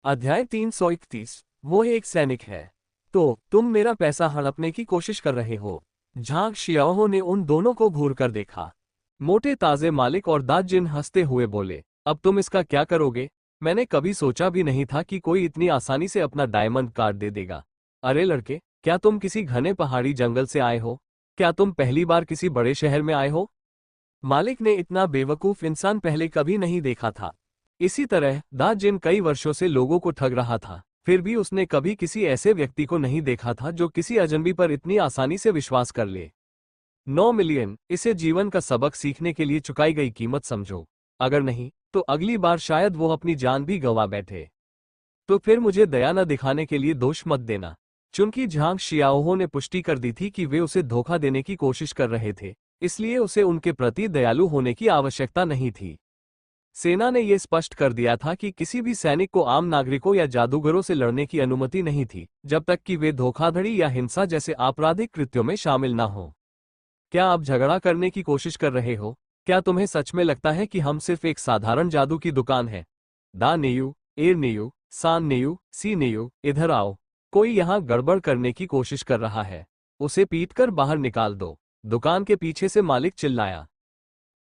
अध्याय 331। वो एक सैनिक है। तो तुम मेरा पैसा हड़पने की कोशिश कर रहे हो। झांग शियाओ ने उन दोनों को घूर कर देखा। मोटे ताजे मालिक और दाजिन हंसते हुए बोले, अब तुम इसका क्या करोगे? मैंने कभी सोचा भी नहीं था कि कोई इतनी आसानी से अपना डायमंड कार्ड दे देगा। अरे लड़के, क्या तुम किसी घने पहाड़ी जंगल से आए हो? क्या तुम पहली बार किसी बड़े शहर में आए हो? मालिक ने इतना बेवकूफ इंसान पहले कभी नहीं देखा था। इसी तरह दाजिन कई वर्षों से लोगों को ठग रहा था, फिर भी उसने कभी किसी ऐसे व्यक्ति को नहीं देखा था जो किसी अजनबी पर इतनी आसानी से विश्वास कर ले। 9 मिलियन, इसे जीवन का सबक सीखने के लिए चुकाई गई कीमत समझो। अगर नहीं तो अगली बार शायद वो अपनी जान भी गंवा बैठे। तो फिर मुझे दया न दिखाने के लिए दोष मत देना। चूंकि झांग शियाओहो ने पुष्टि कर दी थी कि वे उसे धोखा देने की कोशिश कर रहे थे, इसलिए उसे उनके प्रति दयालु होने की आवश्यकता नहीं थी। सेना ने यह स्पष्ट कर दिया था कि किसी भी सैनिक को आम नागरिकों या जादूगरों से लड़ने की अनुमति नहीं थी, जब तक कि वे धोखाधड़ी या हिंसा जैसे आपराधिक कृत्यों में शामिल न हो। क्या आप झगड़ा करने की कोशिश कर रहे हो? क्या तुम्हें सच में लगता है कि हम सिर्फ एक साधारण जादू की दुकान है? दा नेयू, एर नेयू, सान नेयू, सी नेयू, इधर आओ। कोई यहाँ गड़बड़ करने की कोशिश कर रहा है, उसे पीटकर बाहर निकाल दो। दुकान के पीछे से मालिक चिल्लाया।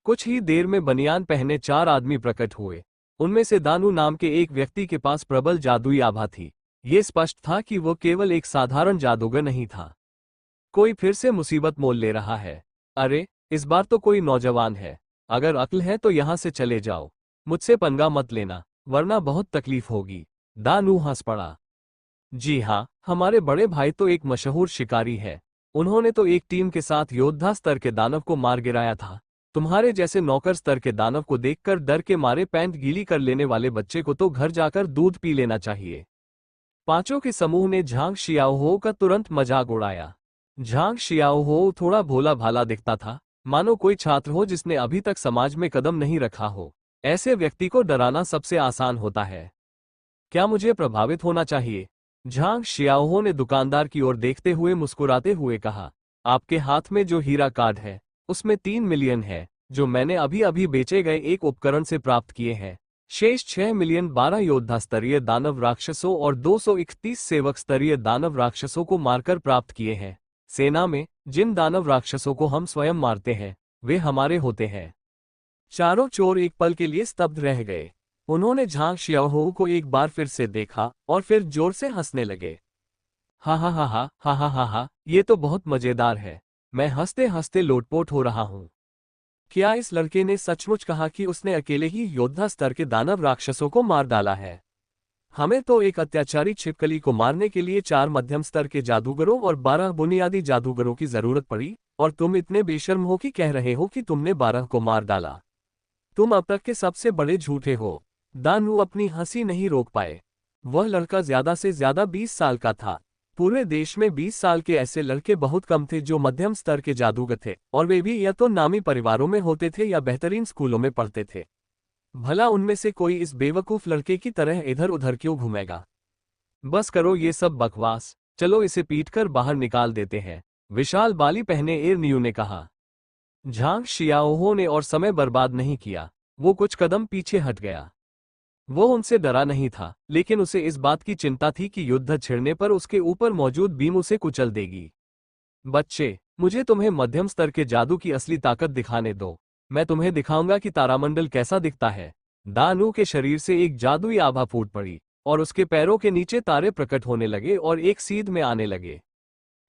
कुछ ही देर में बनियान पहने 4 आदमी प्रकट हुए। उनमें से दानू नाम के एक व्यक्ति के पास प्रबल जादुई आभा थी। ये स्पष्ट था कि वो केवल एक साधारण जादूगर नहीं था। कोई फिर से मुसीबत मोल ले रहा है। अरे, इस बार तो कोई नौजवान है। अगर अक्ल है तो यहां से चले जाओ। मुझसे पंगा मत लेना, वरना बहुत तकलीफ होगी। दानू हंस पड़ा। जी हाँ, हमारे बड़े भाई तो एक मशहूर शिकारी है। उन्होंने तो एक टीम के साथ योद्धा स्तर के दानव को मार गिराया था। तुम्हारे जैसे नौकर स्तर के दानव को देखकर डर के मारे पैंट गीली कर लेने वाले बच्चे को तो घर जाकर दूध पी लेना चाहिए। पांचों के समूह ने झांग शियाओहो का तुरंत मजाक उड़ाया। झांग शियाओहो थोड़ा भोला भाला दिखता था, मानो कोई छात्र हो जिसने अभी तक समाज में कदम नहीं रखा हो। ऐसे व्यक्ति को डराना सबसे आसान होता है। क्या मुझे प्रभावित होना चाहिए? झांग शियाओहो ने दुकानदार की ओर देखते हुए मुस्कुराते हुए कहा, आपके हाथ में जो हीरा कार्ड है उसमें 3 मिलियन है, जो मैंने अभी अभी बेचे गए एक उपकरण से प्राप्त किए हैं। शेष 6 मिलियन 12 योद्धा स्तरीय दानव राक्षसों और 231 सेवक स्तरीय दानव राक्षसों को मारकर प्राप्त किए हैं। सेना में जिन दानव राक्षसों को हम स्वयं मारते हैं वे हमारे होते हैं। चारों चोर एक पल के लिए स्तब्ध रह गए। उन्होंने झांग शियाओहो को एक बार फिर से देखा और फिर जोर से हंसने लगे। हा हा हा हा हा हा हा हा, ये तो बहुत मजेदार है। मैं हंसते हंसते लोटपोट हो रहा हूँ। क्या इस लड़के ने सचमुच कहा कि उसने अकेले ही योद्धा स्तर के दानव राक्षसों को मार डाला है? हमें तो एक अत्याचारी छिपकली को मारने के लिए 4 मध्यम स्तर के जादूगरों और 12 बुनियादी जादूगरों की जरूरत पड़ी, और तुम इतने बेशर्म हो कि कह रहे हो कि तुमने 12 को मार डाला। तुम अब तक के सबसे बड़े झूठे हो। दानू अपनी हंसी नहीं रोक पाए। वह लड़का ज्यादा से ज्यादा 20 साल का था। पूरे देश में 20 साल के ऐसे लड़के बहुत कम थे जो मध्यम स्तर के जादूगर थे, और वे भी या तो नामी परिवारों में होते थे या बेहतरीन स्कूलों में पढ़ते थे। भला उनमें से कोई इस बेवकूफ लड़के की तरह इधर उधर क्यों घूमेगा? बस करो ये सब बकवास, चलो इसे पीटकर बाहर निकाल देते हैं, विशाल बाली पहने एरनियू ने कहा। झांग शियाओहो ने और समय बर्बाद नहीं किया। वो कुछ कदम पीछे हट गया। वो उनसे डरा नहीं था, लेकिन उसे इस बात की चिंता थी कि युद्ध छिड़ने पर उसके ऊपर मौजूद बीम उसे कुचल देगी। बच्चे, मुझे तुम्हें मध्यम स्तर के जादू की असली ताकत दिखाने दो। मैं तुम्हें दिखाऊंगा कि तारामंडल कैसा दिखता है। दानू के शरीर से एक जादुई आभा फूट पड़ी, और उसके पैरों के नीचे तारे प्रकट होने लगे और एक सीध में आने लगे।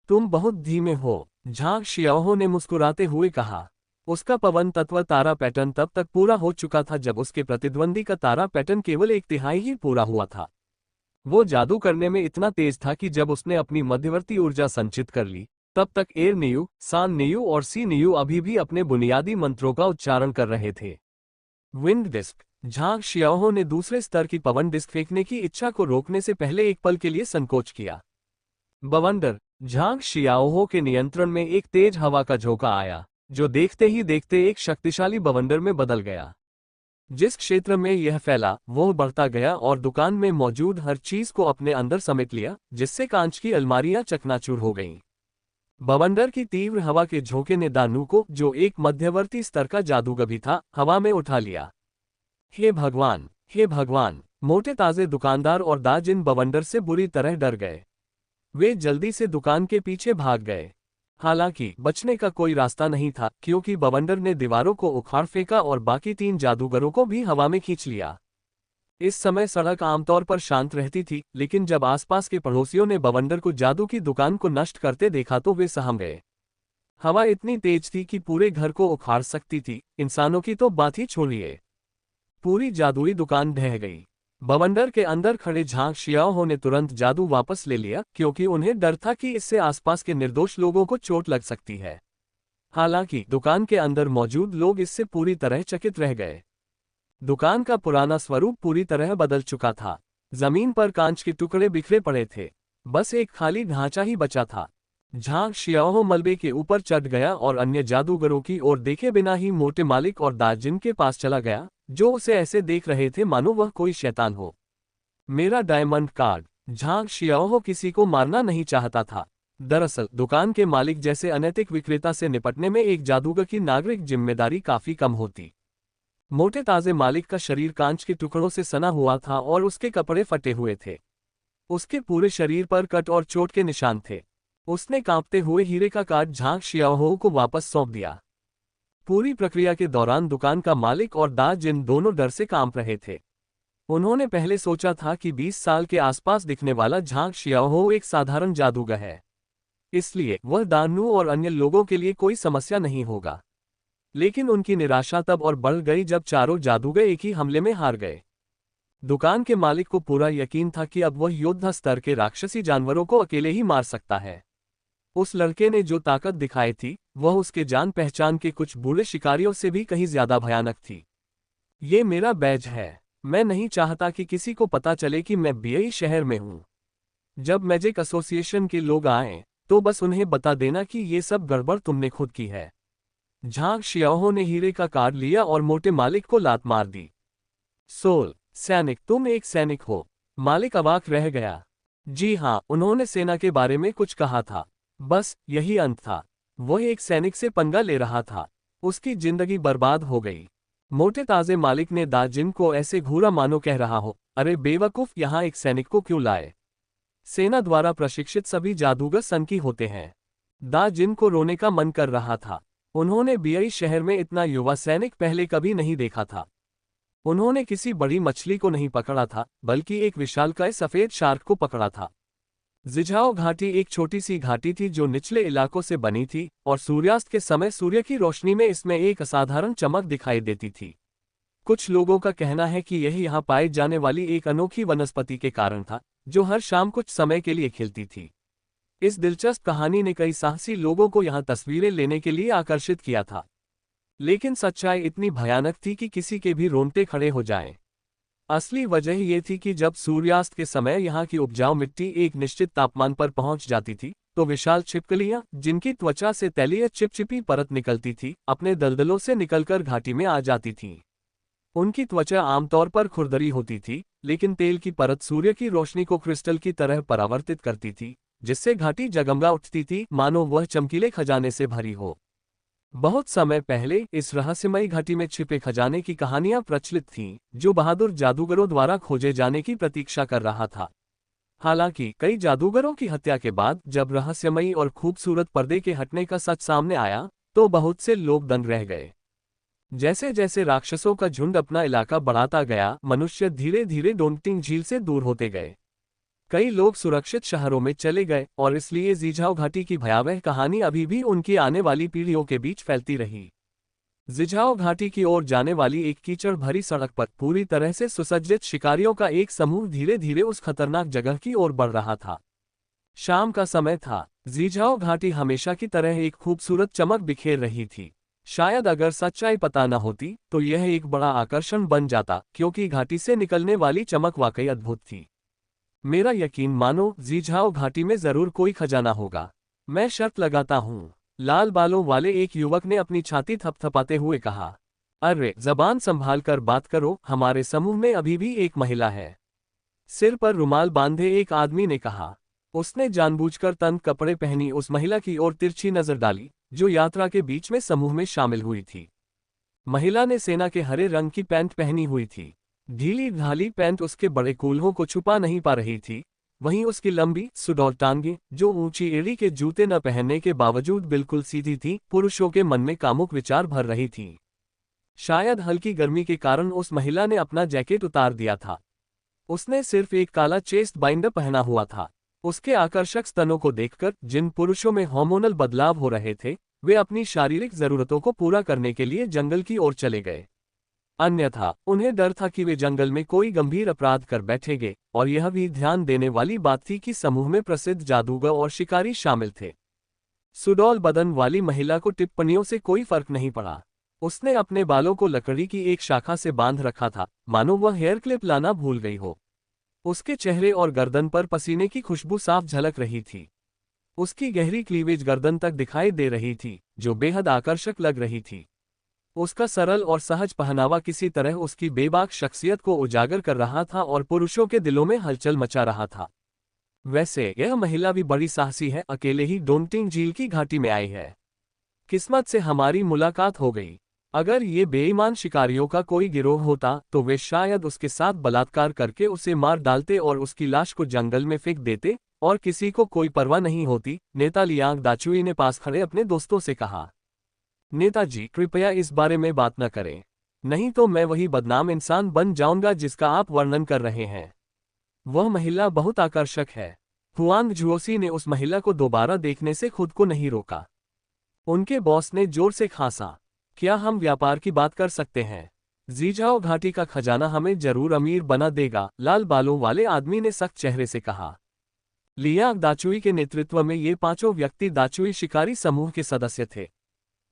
तुम बहुत धीमे हो, झांग शियाओहो ने मुस्कुराते हुए कहा। उसका पवन तत्व तारा पैटर्न तब तक पूरा हो चुका था जब उसके प्रतिद्वंदी का तारा पैटर्न केवल 1/3 ही पूरा हुआ था। वो जादू करने में इतना तेज था कि जब उसने अपनी मध्यवर्ती ऊर्जा संचित कर ली, तब तक एर नेयू, सान नेयू और सी नेयू अभी भी अपने बुनियादी मंत्रों का उच्चारण कर रहे थे। Wind disc. झांग शियाओहो ने दूसरे स्तर की पवन डिस्क फेंकने की इच्छा को रोकने से पहले एक पल के लिए संकोच किया। बवंडर। झांग शियाओहो के नियंत्रण में एक तेज हवा का झोंका आया, जो देखते ही देखते एक शक्तिशाली बवंडर में बदल गया। जिस क्षेत्र में यह फैला वो बढ़ता गया और दुकान में मौजूद हर चीज को अपने अंदर समेट लिया, जिससे कांच की अलमारियां चकनाचूर हो गईं। बवंडर की तीव्र हवा के झोंके ने दानू को, जो एक मध्यवर्ती स्तर का जादूगर भी था, हवा में उठा लिया। हे भगवान, हे भगवान! मोटे ताजे दुकानदार और दाजिन बवंडर से बुरी तरह डर गए। वे जल्दी से दुकान के पीछे भाग गए। हालांकि बचने का कोई रास्ता नहीं था, क्योंकि बवंडर ने दीवारों को उखाड़ फेंका और बाकी 3 जादूगरों को भी हवा में खींच लिया। इस समय सड़क आमतौर पर शांत रहती थी, लेकिन जब आसपास के पड़ोसियों ने बवंडर को जादू की दुकान को नष्ट करते देखा तो वे सहम गए। हवा इतनी तेज थी कि पूरे घर को उखाड़ सकती थी, इंसानों की तो बात ही छोड़िए। पूरी जादुई दुकान ढह गई। बवंडर के अंदर खड़े झांग शियाओ ने तुरंत जादू वापस ले लिया, क्योंकि उन्हें डर था कि इससे आसपास के निर्दोष लोगों को चोट लग सकती है। हालांकि दुकान के अंदर मौजूद लोग इससे पूरी तरह चकित रह गए। दुकान का पुराना स्वरूप पूरी तरह बदल चुका था। जमीन पर कांच के टुकड़े बिखरे पड़े थे। बस एक खाली ढांचा ही बचा था। झांग शियाओ मलबे के ऊपर चढ़ गया और अन्य जादूगरों की ओर देखे बिना ही मोटे मालिक और दाजिन के पास चला गया, जो उसे ऐसे देख रहे थे मानो वह कोई शैतान हो। मेरा डायमंड कार्ड। झांग शियाओ किसी को मारना नहीं चाहता था। दरअसल दुकान के मालिक जैसे अनैतिक विक्रेता से निपटने में एक जादूगर की नागरिक जिम्मेदारी काफी कम होती। मोटे ताजे मालिक का शरीर कांच के टुकड़ों से सना हुआ था और उसके कपड़े फटे हुए थे। उसके पूरे शरीर पर कट और चोट के निशान थे। उसने कांपते हुए हीरे का कार्ड झांग शियाओ को वापस सौंप दिया। पूरी प्रक्रिया के दौरान दुकान का मालिक और दाजिन दोनों डर से कांप रहे थे। उन्होंने पहले सोचा था कि 20 साल के आसपास दिखने वाला झांग शियाओ एक साधारण जादूगर है, इसलिए वह दानू और अन्य लोगों के लिए कोई समस्या नहीं होगा। लेकिन उनकी निराशा तब और बढ़ गई जब चारों जादूगर एक ही हमले में हार गए। दुकान के मालिक को पूरा यकीन था कि अब वह योद्धा स्तर के राक्षसी जानवरों को अकेले ही मार सकता है। उस लड़के ने जो ताकत दिखाई थी, वह उसके जान पहचान के कुछ बूढ़े शिकारियों से भी कहीं ज्यादा भयानक थी। ये मेरा बैज है। मैं नहीं चाहता कि किसी को पता चले कि मैं बीई शहर में हूं। जब मैजिक एसोसिएशन के लोग आए तो बस उन्हें बता देना कि ये सब गड़बड़ तुमने खुद की है। झांग शियाओ ने हीरे का कार्ड लिया और मोटे मालिक को लात मार दी। सोल, सैनिक, तुम एक सैनिक हो। मालिक अवाक रह गया। जी हाँ, उन्होंने सेना के बारे में कुछ कहा था। बस यही अंत था। वह एक सैनिक से पंगा ले रहा था। उसकी जिंदगी बर्बाद हो गई। मोटे ताजे मालिक ने दाजिन को ऐसे घूरा मानो कह रहा हो, अरे बेवकूफ, यहाँ एक सैनिक को क्यों लाए? सेना द्वारा प्रशिक्षित सभी जादूगर सनकी होते हैं। दाजिन को रोने का मन कर रहा था। उन्होंने बीई शहर में इतना युवा सैनिक पहले कभी नहीं देखा था। उन्होंने किसी बड़ी मछली को नहीं पकड़ा था, बल्कि एक विशालकाय सफेद शार्क को पकड़ा था। जिझाओ घाटी एक छोटी सी घाटी थी जो निचले इलाकों से बनी थी, और सूर्यास्त के समय सूर्य की रोशनी में इसमें एक असाधारण चमक दिखाई देती थी। कुछ लोगों का कहना है कि यह यहाँ पाई जाने वाली एक अनोखी वनस्पति के कारण था, जो हर शाम कुछ समय के लिए खिलती थी। इस दिलचस्प कहानी ने कई साहसी लोगों को यहाँ तस्वीरें लेने के लिए आकर्षित किया था। लेकिन सच्चाई इतनी भयानक थी कि किसी के भी रोंगटे खड़े हो जाएं। असली वजह यह थी कि जब सूर्यास्त के समय यहाँ की उपजाऊ मिट्टी एक निश्चित तापमान पर पहुंच जाती थी, तो विशाल छिपकलियां, जिनकी त्वचा से तैलीय चिपचिपी परत निकलती थी, अपने दलदलों से निकलकर घाटी में आ जाती थीं। उनकी त्वचा आमतौर पर खुरदरी होती थी, लेकिन तेल की परत सूर्य की रोशनी को क्रिस्टल की तरह परावर्तित करती थी, जिससे घाटी जगमगा उठती थी, मानो वह चमकीले खजाने से भरी हो। बहुत समय पहले इस रहस्यमयी घाटी में छिपे खजाने की कहानियां प्रचलित थीं, जो बहादुर जादूगरों द्वारा खोजे जाने की प्रतीक्षा कर रहा था। हालांकि कई जादूगरों की हत्या के बाद जब रहस्यमयी और खूबसूरत पर्दे के हटने का सच सामने आया, तो बहुत से लोग दंग रह गए। जैसे जैसे राक्षसों का झुंड अपना इलाका बढ़ाता गया, मनुष्य धीरे धीरे डोंगटिंग झील से दूर होते गए। कई लोग सुरक्षित शहरों में चले गए, और इसलिए जिझाओ घाटी की भयावह कहानी अभी भी उनकी आने वाली पीढ़ियों के बीच फैलती रही। जिझाओ घाटी की ओर जाने वाली एक कीचड़ भरी सड़क पर पूरी तरह से सुसज्जित शिकारियों का एक समूह धीरे धीरे उस खतरनाक जगह की ओर बढ़ रहा था। शाम का समय था। जिझाओ घाटी हमेशा की तरह एक खूबसूरत चमक बिखेर रही थी। शायद अगर सच्चाई पता न होती तो यह एक बड़ा आकर्षण बन जाता, क्योंकि घाटी से निकलने वाली चमक वाकई अद्भुत थी। मेरा यकीन मानो, जिझाओ घाटी में जरूर कोई खजाना होगा। मैं शर्त लगाता हूँ, लाल बालों वाले एक युवक ने अपनी छाती थपथपाते हुए कहा। अरे जबान संभाल कर बात करो, हमारे समूह में अभी भी एक महिला है। सिर पर रुमाल बांधे एक आदमी ने कहा। उसने जानबूझकर तंग कपड़े पहनी उस महिला की ओर तिरछी नजर डाली, जो यात्रा के बीच में समूह में शामिल हुई थी। महिला ने सेना के हरे रंग की पैंट पहनी हुई थी। ढीली ढाली पैंट उसके बड़े कूल्हों को छुपा नहीं पा रही थी, वहीं उसकी लंबी सुडौल टांगें, जो ऊंची एड़ी के जूते न पहनने के बावजूद बिल्कुल सीधी थी, पुरुषों के मन में कामुक विचार भर रही थी। शायद हल्की गर्मी के कारण उस महिला ने अपना जैकेट उतार दिया था। उसने सिर्फ एक काला चेस्ट बाइंडर पहना हुआ था। उसके आकर्षक स्तनों को देखकर जिन पुरुषों में हार्मोनल बदलाव हो रहे थे, वे अपनी शारीरिक जरूरतों को पूरा करने के लिए जंगल की ओर चले गए। अन्यथा उन्हें डर था कि वे जंगल में कोई गंभीर अपराध कर बैठेंगे, और यह भी ध्यान देने वाली बात थी कि समूह में प्रसिद्ध जादूगर और शिकारी शामिल थे। सुडौल बदन वाली महिला को टिप्पणियों से कोई फर्क नहीं पड़ा। उसने अपने बालों को लकड़ी की एक शाखा से बांध रखा था, मानो वह हेयर क्लिप लाना भूल गई हो। उसके चेहरे और गर्दन पर पसीने की खुशबू साफ झलक रही थी। उसकी गहरी क्लीवेज गर्दन तक दिखाई दे रही थी, जो बेहद आकर्षक लग रही थी। उसका सरल और सहज पहनावा किसी तरह उसकी बेबाक शख्सियत को उजागर कर रहा था और पुरुषों के दिलों में हलचल मचा रहा था। वैसे यह महिला भी बड़ी साहसी है, अकेले ही डोंटिंग झील की घाटी में आई है। किस्मत से हमारी मुलाकात हो गई। अगर ये बेईमान शिकारियों का कोई गिरोह होता तो वे शायद उसके साथ बलात्कार करके उसे मार डालते और उसकी लाश को जंगल में फेंक देते, और किसी को कोई परवाह नहीं होती, नेता लियांग दाचुई ने पास खड़े अपने दोस्तों से कहा। नेताजी, कृपया इस बारे में बात न करें, नहीं तो मैं वही बदनाम इंसान बन जाऊंगा जिसका आप वर्णन कर रहे हैं। वह महिला बहुत आकर्षक है। हुआंग झुओसी ने उस महिला को दोबारा देखने से खुद को नहीं रोका। उनके बॉस ने जोर से खांसा। क्या हम व्यापार की बात कर सकते हैं? जीजाओ घाटी का खजाना हमें जरूर अमीर बना देगा, लाल बालों वाले आदमी ने सख्त चेहरे से कहा। लियांग दाचुई के नेतृत्व में ये पांचों व्यक्ति दाचुई शिकारी समूह के सदस्य थे।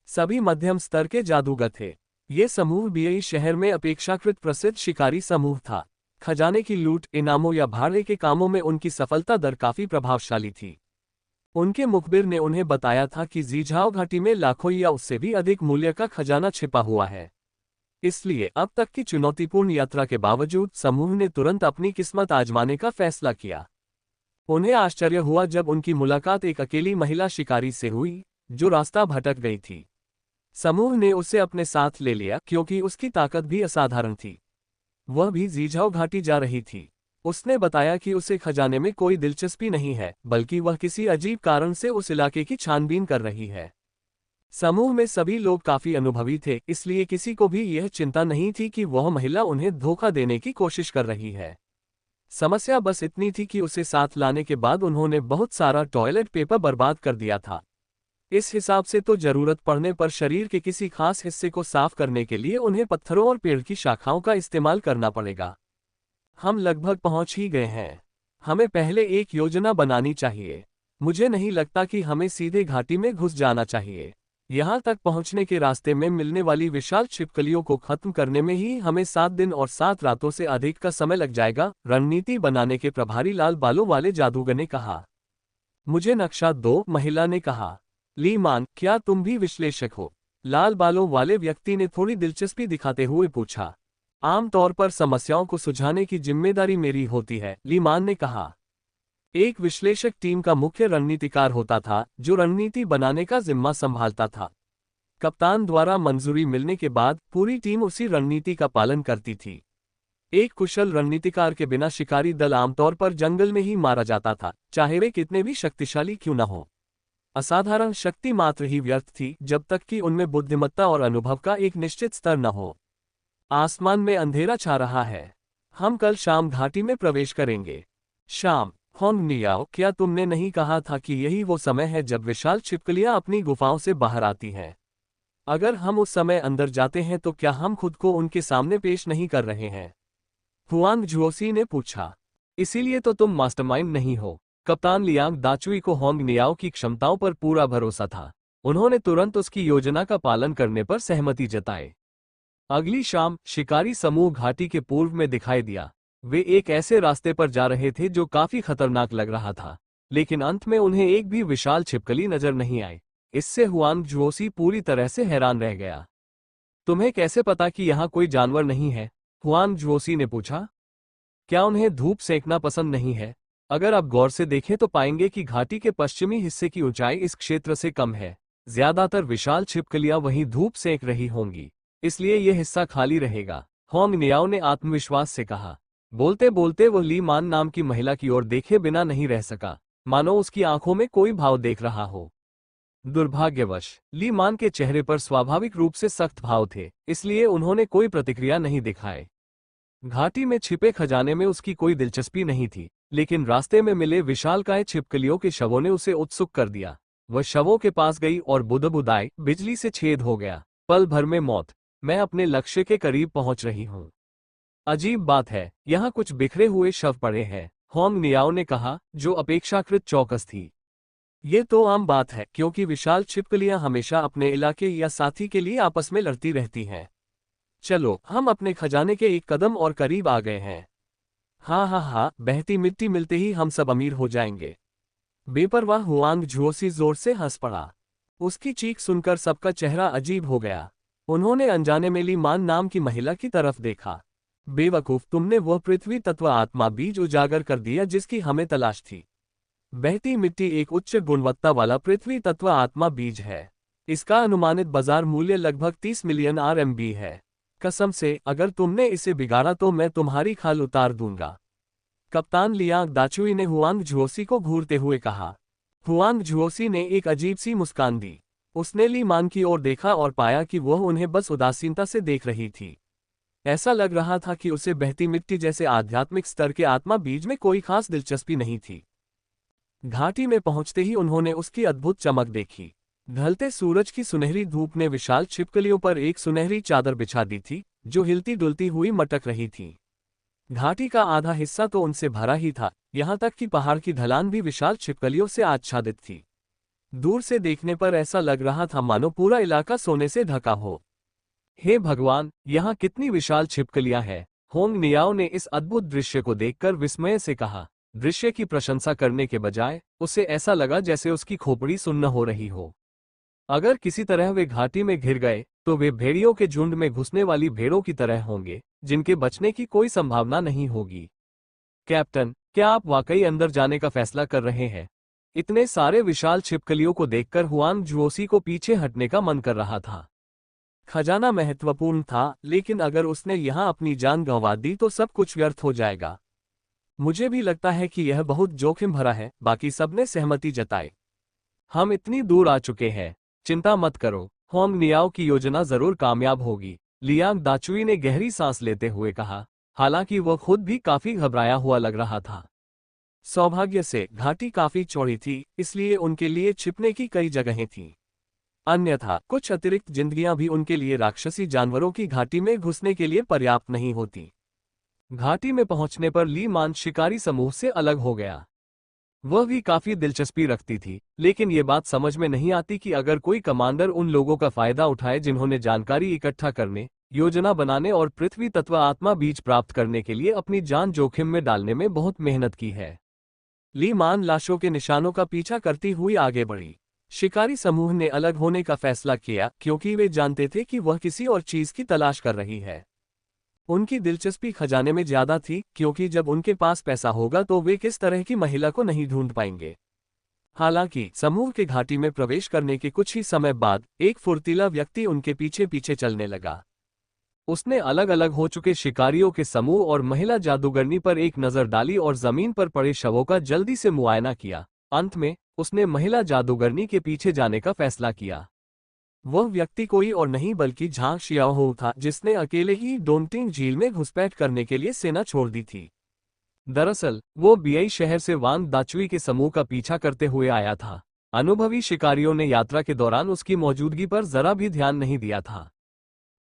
सभी मध्यम स्तर के जादूगर थे। ये समूह बीई शहर में अपेक्षाकृत प्रसिद्ध शिकारी समूह था। खजाने की लूट, इनामों या भाड़े के कामों में उनकी सफलता दर काफी प्रभावशाली थी। उनके मुखबिर ने उन्हें बताया था कि जीझाओ घाटी में लाखों या उससे भी अधिक मूल्य का खजाना छिपा हुआ है। इसलिए अब तक की चुनौतीपूर्ण यात्रा के बावजूद समूह ने तुरंत अपनी किस्मत आजमाने का फैसला किया। उन्हें आश्चर्य हुआ जब उनकी मुलाकात एक अकेली महिला शिकारी से हुई, जो रास्ता भटक गई थी। समूह ने उसे अपने साथ ले लिया क्योंकि उसकी ताकत भी असाधारण थी। वह भी जीझाओ घाटी जा रही थी। उसने बताया कि उसे खजाने में कोई दिलचस्पी नहीं है, बल्कि वह किसी अजीब कारण से उस इलाके की छानबीन कर रही है। समूह में सभी लोग काफी अनुभवी थे, इसलिए किसी को भी यह चिंता नहीं थी कि वह महिला उन्हें धोखा देने की कोशिश कर रही है। समस्या बस इतनी थी कि उसे साथ लाने के बाद उन्होंने बहुत सारा टॉयलेट पेपर बर्बाद कर दिया था। इस हिसाब से तो जरूरत पड़ने पर शरीर के किसी खास हिस्से को साफ करने के लिए उन्हें पत्थरों और पेड़ की शाखाओं का इस्तेमाल करना पड़ेगा। हम लगभग पहुंच ही गए हैं। हमें पहले एक योजना बनानी चाहिए। मुझे नहीं लगता कि हमें सीधे घाटी में घुस जाना चाहिए। यहां तक पहुंचने के रास्ते में मिलने वाली विशाल छिपकलियों को खत्म करने में ही हमें 7 दिन और 7 रातों से अधिक का समय लग जाएगा, रणनीति बनाने के प्रभारी लाल बालों वाले जादूगर ने कहा। मुझे नक्शा दो, महिला ने कहा। ली मान, क्या तुम भी विश्लेषक हो? लाल बालों वाले व्यक्ति ने थोड़ी दिलचस्पी दिखाते हुए पूछा। आमतौर पर समस्याओं को सुलझाने की जिम्मेदारी मेरी होती है, ली मान ने कहा। एक विश्लेषक टीम का मुख्य रणनीतिकार होता था, जो रणनीति बनाने का जिम्मा संभालता था। कप्तान द्वारा मंजूरी मिलने के बाद पूरी टीम उसी रणनीति का पालन करती थी। एक कुशल रणनीतिकार के बिना शिकारी दल आमतौर पर जंगल में ही मारा जाता था, चाहे वे कितने भी शक्तिशाली क्यों न हो। असाधारण शक्ति मात्र ही व्यर्थ थी जब तक कि उनमें बुद्धिमत्ता और अनुभव का एक निश्चित स्तर न हो। आसमान में अंधेरा छा रहा है। हम कल शाम घाटी में प्रवेश करेंगे। शाम? होंग नियाओ, क्या तुमने नहीं कहा था कि यही वो समय है जब विशाल छिपकलियां अपनी गुफाओं से बाहर आती हैं? अगर हम उस समय अंदर जाते हैं तो क्या हम खुद को उनके सामने पेश नहीं कर रहे हैं? हुआंग झुओसी ने पूछा। इसीलिए तो तुम मास्टरमाइंड नहीं हो। कप्तान लियांग दाचुई को होंग नियाओ की क्षमताओं पर पूरा भरोसा था। उन्होंने तुरंत उसकी योजना का पालन करने पर सहमति जताई। अगली शाम शिकारी समूह घाटी के पूर्व में दिखाई दिया। वे एक ऐसे रास्ते पर जा रहे थे जो काफी खतरनाक लग रहा था, लेकिन अंत में उन्हें एक भी विशाल छिपकली नजर नहीं आई। इससे हुआंग झुओसी पूरी तरह से हैरान रह गया। तुम्हें कैसे पता कि यहाँ कोई जानवर नहीं है? हुआंग झुओसी ने पूछा। क्या उन्हें धूप सेंकना पसंद नहीं है? अगर आप गौर से देखें तो पाएंगे कि घाटी के पश्चिमी हिस्से की ऊंचाई इस क्षेत्र से कम है। ज्यादातर विशाल छिपकलियां वहीं धूप सेंक रही होंगी, इसलिए यह हिस्सा खाली रहेगा। होंग नियाओ ने आत्मविश्वास से कहा। बोलते बोलते वह ली मान नाम की महिला की ओर देखे बिना नहीं रह सका, मानो उसकी आंखों में कोई भाव देख रहा हो। दुर्भाग्यवश ली मान के चेहरे पर स्वाभाविक रूप से सख्त भाव थे, इसलिए उन्होंने कोई प्रतिक्रिया नहीं दिखाई। घाटी में छिपे खजाने में उसकी कोई दिलचस्पी नहीं थी, लेकिन रास्ते में मिले विशालकाय छिपकलियों के शवों ने उसे उत्सुक कर दिया। वह शवों के पास गई और बुदबुदाई, बिजली से छेद हो गया। पल भर में मौत। मैं अपने लक्ष्य के करीब पहुंच रही हूं। अजीब बात है, यहाँ कुछ बिखरे हुए शव पड़े हैं, होंग नियाओ ने कहा, जो अपेक्षाकृत चौकस थी। ये तो आम बात है, क्योंकि विशाल छिपकलियां हमेशा अपने इलाके या साथी के लिए आपस में लड़ती रहती हैं। चलो, हम अपने खजाने के एक कदम और करीब आ गए हैं। हाँ हाँ हाँ, बहती मिट्टी मिलते ही हम सब अमीर हो जाएंगे। बेपरवाह हुआंग झुओसी जोर से हंस पड़ा। उसकी चीख सुनकर सबका चेहरा अजीब हो गया। उन्होंने अनजाने में ली मान नाम की महिला की तरफ देखा। बेवकूफ, तुमने वह पृथ्वी तत्व आत्मा बीज उजागर कर दिया जिसकी हमें तलाश थी। बहती मिट्टी एक उच्च गुणवत्ता वाला पृथ्वी तत्व आत्मा बीज है। इसका अनुमानित बाजार मूल्य लगभग 30 मिलियन RMB है। कसम से, अगर तुमने इसे बिगाड़ा तो मैं तुम्हारी खाल उतार दूंगा। कप्तान लियांग दाचुई ने हुआंग झुओसी को घूरते हुए कहा। हुआंग झुओसी ने एक अजीब सी मुस्कान दी। उसने ली मान की ओर देखा और पाया कि वह उन्हें बस उदासीनता से देख रही थी। ऐसा लग रहा था कि उसे बहती मिट्टी जैसे आध्यात्मिक स्तर के आत्मा बीज में कोई खास दिलचस्पी नहीं थी। घाटी में पहुंचते ही उन्होंने उसकी अद्भुत चमक देखी। ढलते सूरज की सुनहरी धूप ने विशाल छिपकलियों पर एक सुनहरी चादर बिछा दी थी, जो हिलती डुलती हुई मटक रही थी। घाटी का आधा हिस्सा तो उनसे भरा ही था, यहाँ तक कि पहाड़ की ढलान भी विशाल छिपकलियों से आच्छादित थी। दूर से देखने पर ऐसा लग रहा था मानो पूरा इलाका सोने से ढका हो। हे भगवान, यहाँ कितनी विशाल छिपकलियां हैं! होंग नियाओ ने इस अद्भुत दृश्य को देखकर विस्मय से कहा। दृश्य की प्रशंसा करने के बजाय उसे ऐसा लगा जैसे उसकी खोपड़ी सुन्न हो रही हो। अगर किसी तरह वे घाटी में घिर गए तो वे भेड़ियों के झुंड में घुसने वाली भेड़ों की तरह होंगे, जिनके बचने की कोई संभावना नहीं होगी। कैप्टन, क्या आप वाकई अंदर जाने का फैसला कर रहे हैं? इतने सारे विशाल छिपकलियों को देखकर हुआंग झुओसी को पीछे हटने का मन कर रहा था। खजाना महत्वपूर्ण था, लेकिन अगर उसने यहाँ अपनी जान गंवा दी तो सब कुछ व्यर्थ हो जाएगा। मुझे भी लगता है कि यह बहुत जोखिम भरा है, बाकी सबने सहमति जताई। हम इतनी दूर आ चुके हैं, चिंता मत करो, होंग नियाओ की योजना जरूर कामयाब होगी, लियांग दाचुई ने गहरी सांस लेते हुए कहा, हालांकि वह खुद भी काफी घबराया हुआ लग रहा था। सौभाग्य से घाटी काफी चौड़ी थी, इसलिए उनके लिए छिपने की कई जगहें थीं। अन्यथा कुछ अतिरिक्त जिंदगियां भी उनके लिए राक्षसी जानवरों की घाटी में घुसने के लिए पर्याप्त नहीं होती। घाटी में पहुंचने पर ली मान शिकारी समूह से अलग हो गया। वह भी काफी दिलचस्पी रखती थी, लेकिन ये बात समझ में नहीं आती कि अगर कोई कमांडर उन लोगों का फायदा उठाए जिन्होंने जानकारी इकट्ठा करने, योजना बनाने और पृथ्वी तत्व आत्मा बीज प्राप्त करने के लिए अपनी जान जोखिम में डालने में बहुत मेहनत की है। ली मान लाशों के निशानों का पीछा करती हुई आगे बढ़ी। शिकारी समूह ने अलग होने का फैसला किया क्योंकि वे जानते थे कि वह किसी और चीज की तलाश कर रही है। उनकी दिलचस्पी खजाने में ज्यादा थी, क्योंकि जब उनके पास पैसा होगा तो वे किस तरह की महिला को नहीं ढूंढ पाएंगे। हालांकि समूह के घाटी में प्रवेश करने के कुछ ही समय बाद एक फुर्तीला व्यक्ति उनके पीछे पीछे चलने लगा। उसने अलग अलग हो चुके शिकारियों के समूह और महिला जादूगरनी पर एक नजर डाली और जमीन पर पड़े शवों का जल्दी से मुआयना किया। अंत में उसने महिला जादूगरनी के पीछे जाने का फैसला किया। वह व्यक्ति कोई और नहीं बल्कि झांग शियाओहो था, जिसने अकेले ही डोंगटिंग झील में घुसपैठ करने के लिए सेना छोड़ दी थी। दरअसल वो बियाई शहर से वांग दाचुई के समूह का पीछा करते हुए आया था। अनुभवी शिकारियों ने यात्रा के दौरान उसकी मौजूदगी पर जरा भी ध्यान नहीं दिया था।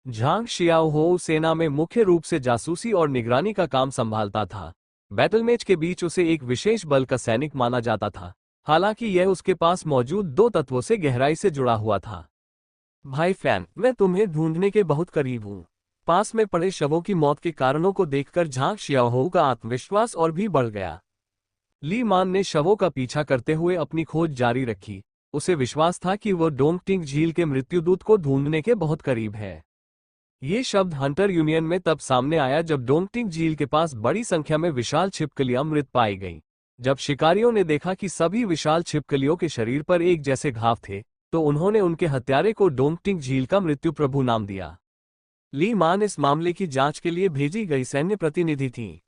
झांग शियाओहो सेना में मुख्य रूप से जासूसी और निगरानी का काम संभालता था। बैटलमेच के बीच उसे एक विशेष बल का सैनिक माना जाता था, हालांकि यह उसके पास मौजूद दो तत्वों से गहराई से जुड़ा हुआ था। भाई फैन, मैं तुम्हें ढूंढने के बहुत करीब हूँ। पास में पड़े शवों की मौत के कारणों को देखकर झांग शियाओहो का आत्मविश्वास और भी बढ़ गया। ली मान ने शवों का पीछा करते हुए अपनी खोज जारी रखी। उसे विश्वास था कि वह डोंगटिंग झील के मृत्युदूत को ढूंढने के बहुत करीब है। ये शब्द हंटर यूनियन में तब सामने आया जब डोंगटिंग झील के पास बड़ी संख्या में विशाल छिपकलियां मृत पाई गईं। जब शिकारियों ने देखा कि सभी विशाल छिपकलियों के शरीर पर एक जैसे घाव थे, तो उन्होंने उनके हत्यारे को डोंगटिंग झील का मृत्यु प्रभु नाम दिया। ली मान इस मामले की जांच के लिए भेजी गई सैन्य प्रतिनिधि थी।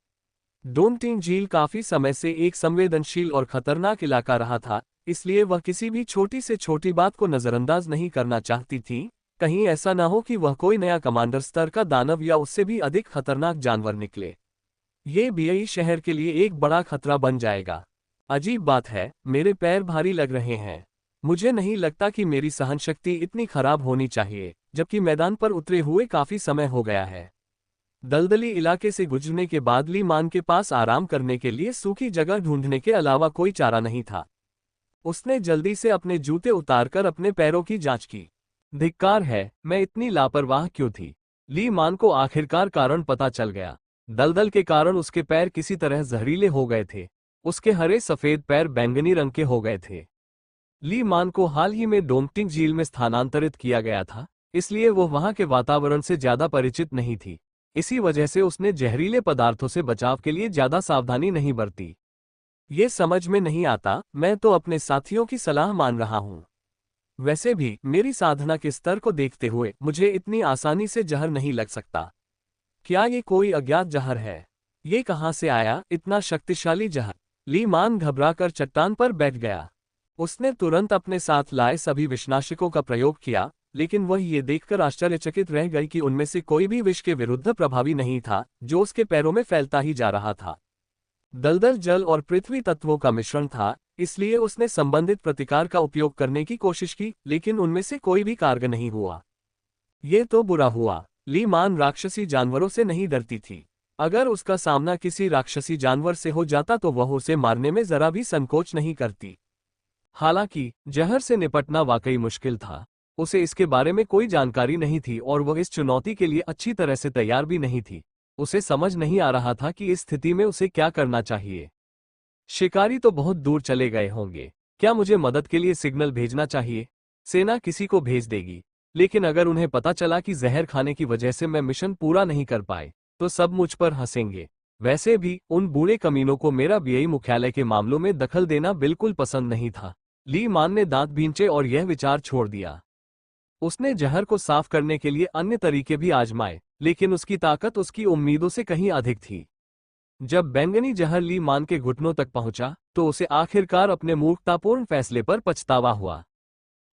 डोंगटिंग झील काफी समय से एक संवेदनशील और खतरनाक इलाका रहा था, इसलिए वह किसी भी छोटी से छोटी बात को नजरअंदाज नहीं करना चाहती थी। कहीं ऐसा ना हो कि वह कोई नया कमांडर स्तर का दानव या उससे भी अधिक खतरनाक जानवर निकले। ये बीआई शहर के लिए एक बड़ा खतरा बन जाएगा। अजीब बात है, मेरे पैर भारी लग रहे हैं। मुझे नहीं लगता कि मेरी सहनशक्ति इतनी खराब होनी चाहिए, जबकि मैदान पर उतरे हुए काफी समय हो गया है। दलदली इलाके से गुजरने के बाद ली मान के पास आराम करने के लिए सूखी जगह ढूंढने के अलावा कोई चारा नहीं था। उसने जल्दी से अपने जूते उतारकर अपने पैरों की जांच की। धिक्कार है, मैं इतनी लापरवाह क्यों थी? ली मान को आखिरकार कारण पता चल गया। दलदल के कारण उसके पैर किसी तरह जहरीले हो गए थे। उसके हरे सफेद पैर बैंगनी रंग के हो गए थे। ली मान को हाल ही में डोंगटिंग झील में स्थानांतरित किया गया था, इसलिए वो वहां के वातावरण से ज्यादा परिचित नहीं थी। इसी वजह से उसने जहरीले पदार्थों से बचाव के लिए ज्यादा सावधानी नहीं बरती। ये समझ में नहीं आता, मैं तो अपने साथियों की सलाह मान रहा हूं। वैसे भी मेरी साधना के स्तर को देखते हुए मुझे इतनी आसानी से जहर नहीं लग सकता। क्या ये कोई अज्ञात जहर है? ये कहां से आया, इतना शक्तिशाली जहर? ली मान घबराकर चट्टान पर बैठ गया। उसने तुरंत अपने साथ लाए सभी विषनाशिकों का प्रयोग किया, लेकिन वह ये देखकर आश्चर्यचकित रह गई कि उनमें से कोई भी विष के विरुद्ध प्रभावी नहीं था, जो उसके पैरों में फैलता ही जा रहा था। दलदल जल और पृथ्वी तत्वों का मिश्रण था, इसलिए उसने संबंधित प्रतिकार का उपयोग करने की कोशिश की, लेकिन उनमें से कोई भी कारगर नहीं हुआ। ये तो बुरा हुआ। ली मान राक्षसी जानवरों से नहीं डरती थी। अगर उसका सामना किसी राक्षसी जानवर से हो जाता तो वह उसे मारने में जरा भी संकोच नहीं करती। हालांकि जहर से निपटना वाकई मुश्किल था। उसे इसके बारे में कोई जानकारी नहीं थी और वह इस चुनौती के लिए अच्छी तरह से तैयार भी नहीं थी। उसे समझ नहीं आ रहा था कि इस स्थिति में उसे क्या करना चाहिए। शिकारी तो बहुत दूर चले गए होंगे। क्या मुझे मदद के लिए सिग्नल भेजना चाहिए? सेना किसी को भेज देगी, लेकिन अगर उन्हें पता चला कि जहर खाने की वजह से मैं मिशन पूरा नहीं कर पाए, तो सब मुझ पर हंसेंगे। वैसे भी उन बूढ़े कमीनों को मेरा बीआई मुख्यालय के मामलों में दखल देना बिल्कुल पसंद नहीं था। ली मान ने दांत भींचे और यह विचार छोड़ दिया। उसने जहर को साफ करने के लिए अन्य तरीके भी आजमाए, लेकिन उसकी ताकत उसकी उम्मीदों से कहीं अधिक थी। जब बैंगनी जहर ली मान के घुटनों तक पहुंचा, तो उसे आखिरकार अपने मूर्खतापूर्ण फैसले पर पछतावा हुआ।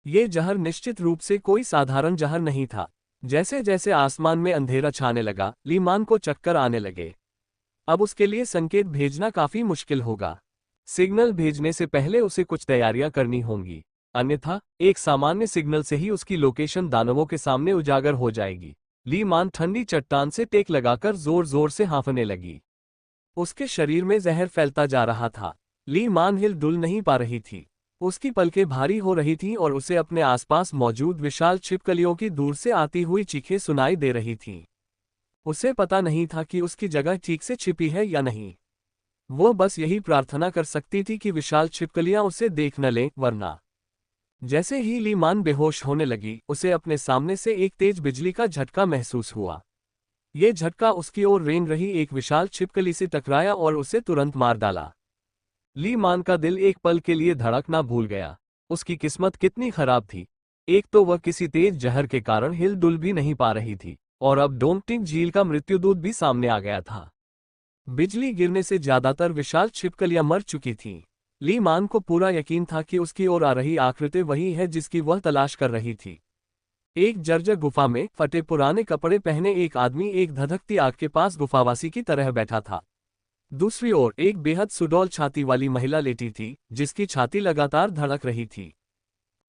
ये जहर निश्चित रूप से कोई साधारण जहर नहीं था। जैसे जैसे आसमान में अंधेरा छाने लगा, ली मान को चक्कर आने लगे। अब उसके लिए संकेत भेजना काफी मुश्किल होगा। सिग्नल भेजने से पहले उसे कुछ तैयारियां करनी होंगी, अन्यथा एक सामान्य सिग्नल से ही उसकी लोकेशन दानवों के सामने उजागर हो जाएगी। ली मान ठंडी चट्टान से टेक लगाकर जोर जोर से हांफने लगी। उसके शरीर में जहर फैलता जा रहा था। ली मान हिल डुल नहीं पा रही थी। उसकी पलकें भारी हो रही थीं और उसे अपने आसपास मौजूद विशाल छिपकलियों की दूर से आती हुई चीखें सुनाई दे रही थीं। उसे पता नहीं था कि उसकी जगह ठीक से छिपी है या नहीं। वो बस यही प्रार्थना कर सकती थी कि विशाल छिपकलियां उसे देख न लें, वरना। जैसे ही ली मान बेहोश होने लगी, उसे अपने सामने से एक तेज बिजली का झटका महसूस हुआ। ये झटका उसकी ओर रेंग रही एक विशाल छिपकली से टकराया और उसे तुरंत मार डाला। ली मान का दिल एक पल के लिए धड़कना भूल गया। उसकी किस्मत कितनी खराब थी। एक तो वह किसी तेज जहर के कारण हिल डुल भी नहीं पा रही थी, और अब डोंगटिंग झील का मृत्युदूत भी सामने आ गया था। बिजली गिरने से ज्यादातर विशाल छिपकलियां मर चुकी थीं। ली मान को पूरा यकीन था कि उसकी ओर आ रही आकृति वही है जिसकी वह तलाश कर रही थी। एक जर्जर गुफा में फटे पुराने कपड़े पहने एक आदमी एक धधकती आग के पास गुफावासी की तरह बैठा था। दूसरी ओर एक बेहद सुडौल छाती वाली महिला लेटी थी, जिसकी छाती लगातार धड़क रही थी।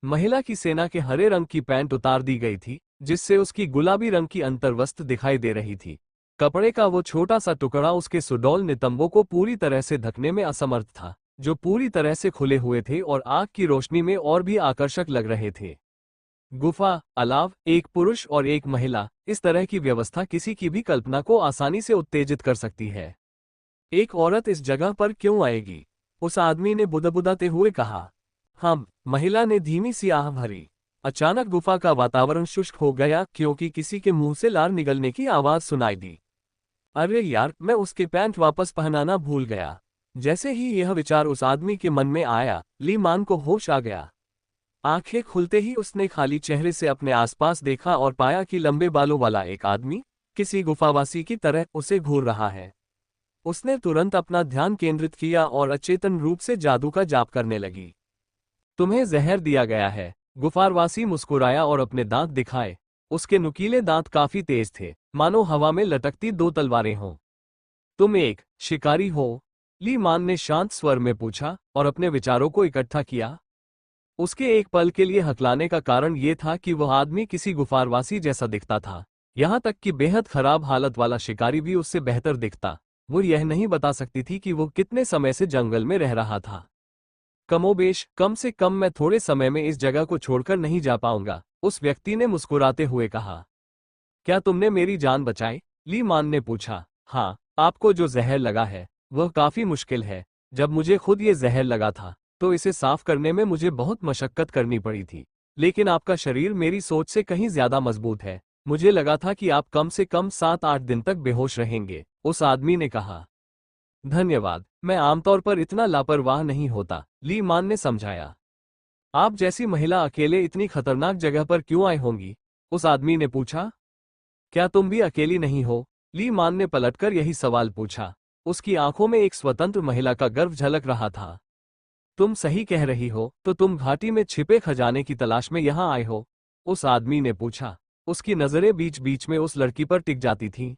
महिला की सेना के हरे रंग की पैंट उतार दी गई थी, जिससे उसकी गुलाबी रंग की अंतर्वस्त्र दिखाई दे रही थी। कपड़े का वो छोटा सा टुकड़ा उसके सुडौल नितंबों को पूरी तरह से ढकने में असमर्थ था, जो पूरी तरह से खुले हुए थे और आग की रोशनी में और भी आकर्षक लग रहे थे। गुफा, अलाव, एक पुरुष और एक महिला, इस तरह की व्यवस्था किसी की भी कल्पना को आसानी से उत्तेजित कर सकती है। एक औरत इस जगह पर क्यों आएगी? उस आदमी ने बुदबुदाते हुए कहा। हम, महिला ने धीमी सी आह भरी। अचानक गुफा का वातावरण शुष्क हो गया, क्योंकि किसी के मुंह से लार निकलने की आवाज सुनाई दी। अरे यार, मैं उसके पैंट वापस पहनाना भूल गया। जैसे ही यह विचार उस आदमी के मन में आया, ली मान को होश आ गया। आंखें खुलते ही उसने खाली चेहरे से अपने आसपास देखा और पाया कि लंबे बालों वाला एक आदमी किसी गुफावासी की तरह उसे घूर रहा है। उसने तुरंत अपना ध्यान केंद्रित किया और अचेतन रूप से जादू का जाप करने लगी। तुम्हें जहर दिया गया है। गुफारवासी मुस्कुराया और अपने दांत दिखाए। उसके नुकीले दांत काफी तेज थे, मानो हवा में लटकती दो तलवारें हों। तुम एक शिकारी हो? ली मान ने शांत स्वर में पूछा और अपने विचारों को इकट्ठा किया। उसके एक पल के लिए हकलाने का कारण ये था कि वह आदमी किसी गुफारवासी जैसा दिखता था। यहां तक कि बेहद खराब हालत वाला शिकारी भी उससे बेहतर दिखता। वो यह नहीं बता सकती थी कि वो कितने समय से जंगल में रह रहा था। कमोबेश, कम से कम मैं थोड़े समय में इस जगह को छोड़कर नहीं जा पाऊंगा, उस व्यक्ति ने मुस्कुराते हुए कहा। क्या तुमने मेरी जान बचाई? ली मान ने पूछा। हाँ, आपको जो जहर लगा है वह काफी मुश्किल है। जब मुझे खुद ये जहर लगा था तो इसे साफ करने में मुझे बहुत मशक्कत करनी पड़ी थी। लेकिन आपका शरीर मेरी सोच से कहीं ज्यादा मजबूत है। मुझे लगा था कि आप कम से कम 7-8 दिन तक बेहोश रहेंगे, उस आदमी ने कहा। धन्यवाद, मैं आमतौर पर इतना लापरवाह नहीं होता, ली मान ने समझाया। आप जैसी महिला अकेले इतनी खतरनाक जगह पर क्यों आई होंगी? उस आदमी ने पूछा। क्या तुम भी अकेली नहीं हो? ली मान ने पलटकर यही सवाल पूछा। उसकी आंखों में एक स्वतंत्र महिला का गर्व झलक रहा था। तुम सही कह रही हो, तो तुम घाटी में छिपे खजाने की तलाश में यहाँ आए हो? उस आदमी ने पूछा। उसकी नजरें बीच बीच में उस लड़की पर टिक जाती थीं।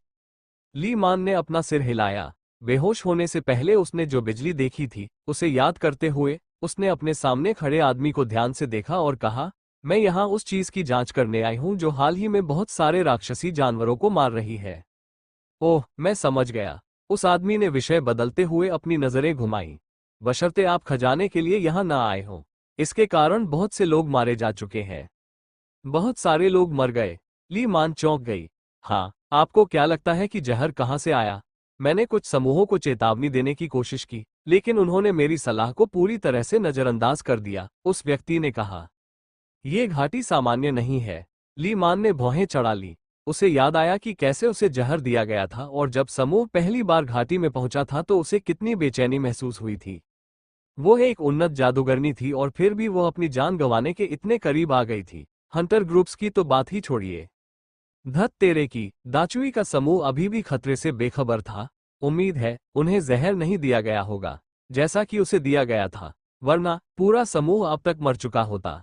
ली मान ने अपना सिर हिलाया। बेहोश होने से पहले उसने जो बिजली देखी थी उसे याद करते हुए उसने अपने सामने खड़े आदमी को ध्यान से देखा और कहा, मैं यहाँ उस चीज की जांच करने आई हूँ जो हाल ही में बहुत सारे राक्षसी जानवरों को मार रही है। ओह, मैं समझ गया। उस आदमी ने विषय बदलते हुए अपनी नजरें घुमाई। बशर्ते आप खजाने के लिए यहाँ ना आए हों। इसके कारण बहुत से लोग मारे जा चुके हैं। बहुत सारे लोग मर गए। ली मान चौंक गई। हाँ, आपको क्या लगता है कि जहर कहाँ से आया? मैंने कुछ समूहों को चेतावनी देने की कोशिश की, लेकिन उन्होंने मेरी सलाह को पूरी तरह से नजरअंदाज कर दिया, उस व्यक्ति ने कहा। ये घाटी सामान्य नहीं है। ली मान ने भौहें चढ़ा ली। उसे याद आया कि कैसे उसे जहर दिया गया था और जब समूह पहली बार घाटी में पहुंचा था तो उसे कितनी बेचैनी महसूस हुई थी। वो एक उन्नत जादूगरनी थी और फिर भी वो अपनी जान गंवाने के इतने करीब आ गई थी। हंटर ग्रुप्स की तो बात ही छोड़िए। धत तेरे की, दाचुई का समूह अभी भी खतरे से बेखबर था। उम्मीद है उन्हें जहर नहीं दिया गया होगा जैसा कि उसे दिया गया था, वरना पूरा समूह अब तक मर चुका होता।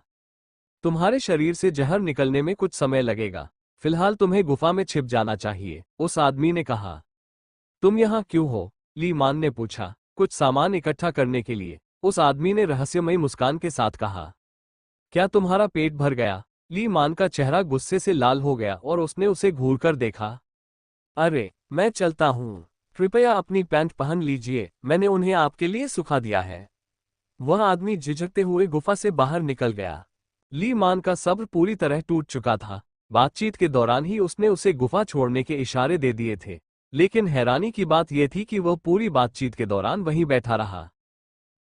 तुम्हारे शरीर से जहर निकलने में कुछ समय लगेगा। फिलहाल तुम्हें गुफा में छिप जाना चाहिए, उस आदमी ने कहा। तुम यहाँ क्यों हो? ली मान ने पूछा। कुछ सामान इकट्ठा करने के लिए, उस आदमी ने रहस्यमयी मुस्कान के साथ कहा। क्या तुम्हारा पेट भर गया? ली मान का चेहरा गुस्से से लाल हो गया और उसने उसे घूरकर देखा। अरे, मैं चलता हूँ। कृपया अपनी पैंट पहन लीजिए, मैंने उन्हें आपके लिए सुखा दिया है। वह आदमी झिझकते हुए गुफा से बाहर निकल गया। ली मान का सब्र पूरी तरह टूट चुका था। बातचीत के दौरान ही उसने उसे गुफा छोड़ने के इशारे दे दिए थे, लेकिन हैरानी की बात यह थी कि वह पूरी बातचीत के दौरान वहीं बैठा रहा।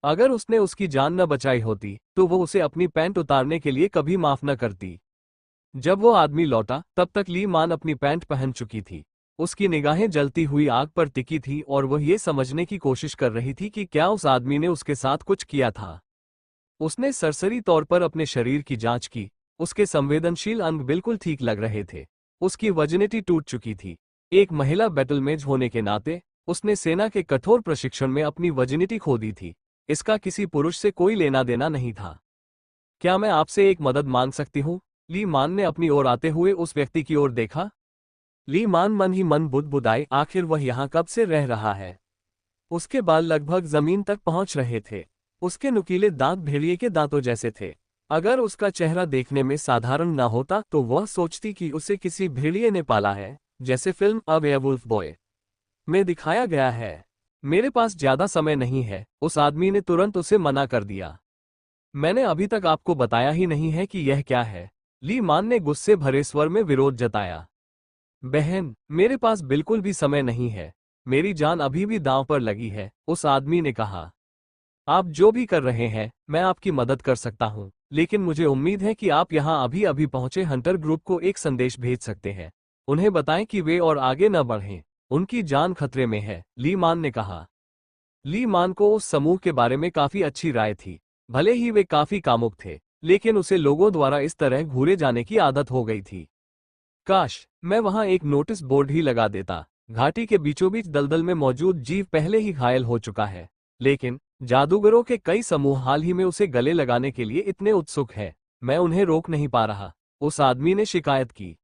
अगर उसने उसकी जान न बचाई होती तो वो उसे अपनी पैंट उतारने के लिए कभी माफ न करती। जब वो आदमी लौटा तब तक ली मान अपनी पैंट पहन चुकी थी। उसकी निगाहें जलती हुई आग पर टिकी थी और वह ये समझने की कोशिश कर रही थी कि क्या उस आदमी ने उसके साथ कुछ किया था। उसने सरसरी तौर पर अपने शरीर की जांच की। उसके संवेदनशील अंग बिल्कुल ठीक लग रहे थे। उसकी वजनिटी टूट चुकी थी। एक महिला बैटलमेज होने के नाते उसने सेना के कठोर प्रशिक्षण में अपनी वजनिटी खो दी थी। इसका किसी पुरुष से कोई लेना देना नहीं था। क्या मैं आपसे एक मदद मांग सकती हूँ? ली मान ने अपनी ओर आते हुए उस व्यक्ति की ओर देखा। ली मान मन ही मन बुदबुदाई, आखिर वह यहाँ कब से रह रहा है? उसके बाल लगभग जमीन तक पहुंच रहे थे। उसके नुकीले दांत भेड़िए के दांतों जैसे थे। अगर उसका चेहरा देखने में साधारण न होता तो वह सोचती कि उसे किसी भेड़िए ने पाला है, जैसे फिल्म अ वेयरवुल्फ बॉय में दिखाया गया है। मेरे पास ज्यादा समय नहीं है, उस आदमी ने तुरंत उसे मना कर दिया। मैंने अभी तक आपको बताया ही नहीं है कि यह क्या है। ली मान ने गुस्से भरे स्वर में विरोध जताया। बहन, मेरे पास बिल्कुल भी समय नहीं है। मेरी जान अभी भी दांव पर लगी है, उस आदमी ने कहा। आप जो भी कर रहे हैं, मैं आपकी मदद कर सकता हूं, लेकिन मुझे उम्मीद है कि आप यहां अभी अभी पहुंचे हंटर ग्रुप को एक संदेश भेज सकते हैं। उन्हें बताएं कि वे और आगे न बढ़ें। उनकी जान खतरे में है, ली मान ने कहा। ली मान को उस समूह के बारे में काफी अच्छी राय थी। भले ही वे काफी कामुक थे, लेकिन उसे लोगों द्वारा इस तरह घूरे जाने की आदत हो गई थी। काश मैं वहां एक नोटिस बोर्ड ही लगा देता, घाटी के बीचों बीच दलदल में मौजूद जीव पहले ही घायल हो चुका है। लेकिन जादूगरों के कई समूह हाल ही में उसे गले लगाने के लिए इतने उत्सुक है, मैं उन्हें रोक नहीं पा रहा, उस आदमी ने शिकायत की।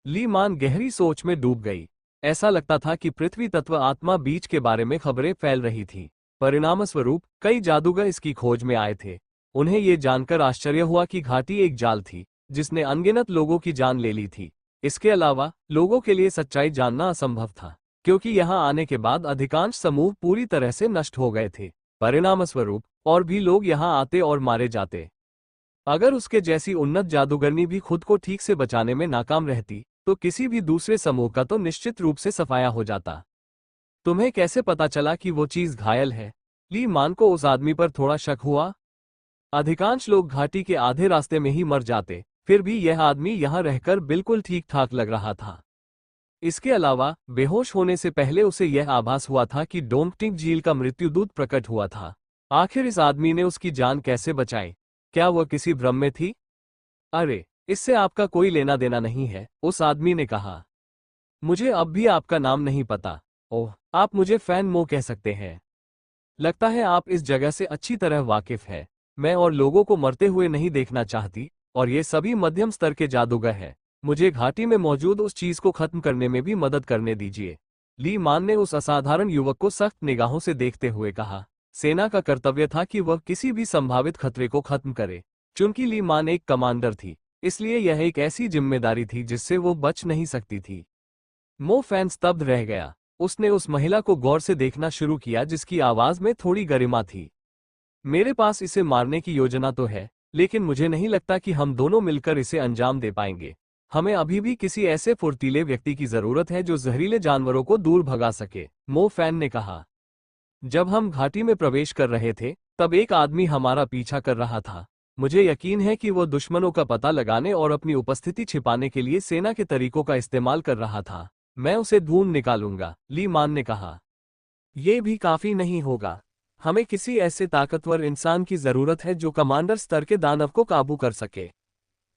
ली मान गहरी सोच में डूब गई। ऐसा लगता था कि पृथ्वी तत्व आत्मा बीज के बारे में खबरें फैल रही थी। परिणामस्वरूप कई जादूगर इसकी खोज में आए थे। उन्हें ये जानकर आश्चर्य हुआ कि घाटी एक जाल थी जिसने अनगिनत लोगों की जान ले ली थी। इसके अलावा लोगों के लिए सच्चाई जानना असंभव था, क्योंकि यहां आने के बाद अधिकांश समूह पूरी तरह से नष्ट हो गए थे। परिणामस्वरूप और भी लोग यहां आते और मारे जाते। अगर उसके जैसी उन्नत जादूगरनी भी खुद को ठीक से बचाने में नाकाम रहती, तो किसी भी दूसरे समूह का तो निश्चित रूप से सफाया हो जाता। तुम्हें कैसे पता चला कि वो चीज घायल है? ली मान को उस आदमी पर थोड़ा शक हुआ। अधिकांश लोग घाटी के आधे रास्ते में ही मर जाते, फिर भी यह आदमी यहां रहकर बिल्कुल ठीक ठाक लग रहा था। इसके अलावा बेहोश होने से पहले उसे यह आभास हुआ था कि डोंगटिंग झील का मृत्युदूत प्रकट हुआ था। आखिर इस आदमी ने उसकी जान कैसे बचाई? क्या वह किसी भ्रम में थी? अरे, इससे आपका कोई लेना देना नहीं है, उस आदमी ने कहा। मुझे अब भी आपका नाम नहीं पता। ओह, आप मुझे फैन मो कह सकते हैं। लगता है आप इस जगह से अच्छी तरह वाकिफ है। मैं और लोगों को मरते हुए नहीं देखना चाहती, और ये सभी मध्यम स्तर के जादूगर हैं। मुझे घाटी में मौजूद उस चीज को खत्म करने में भी मदद करने दीजिए। ली मान ने उस असाधारण युवक को सख्त निगाहों से देखते हुए कहा। सेना का कर्तव्य था कि वह किसी भी संभावित खतरे को खत्म करे। चूंकि ली मान एक कमांडर थी, इसलिए यह एक ऐसी जिम्मेदारी थी जिससे वो बच नहीं सकती थी। मो फैन स्तब्ध रह गया। उसने उस महिला को गौर से देखना शुरू किया जिसकी आवाज में थोड़ी गरिमा थी। मेरे पास इसे मारने की योजना तो है, लेकिन मुझे नहीं लगता कि हम दोनों मिलकर इसे अंजाम दे पाएंगे। हमें अभी भी किसी ऐसे फुर्तीले व्यक्ति की जरूरत है जो जहरीले जानवरों को दूर भगा सके, मो फैन ने कहा। जब हम घाटी में प्रवेश कर रहे थे, तब एक आदमी हमारा पीछा कर रहा था। मुझे यकीन है कि वो दुश्मनों का पता लगाने और अपनी उपस्थिति छिपाने के लिए सेना के तरीकों का इस्तेमाल कर रहा था। मैं उसे ढूंढ निकालूंगा, ली मान ने कहा। ये भी काफी नहीं होगा। हमें किसी ऐसे ताकतवर इंसान की जरूरत है जो कमांडर स्तर के दानव को काबू कर सके।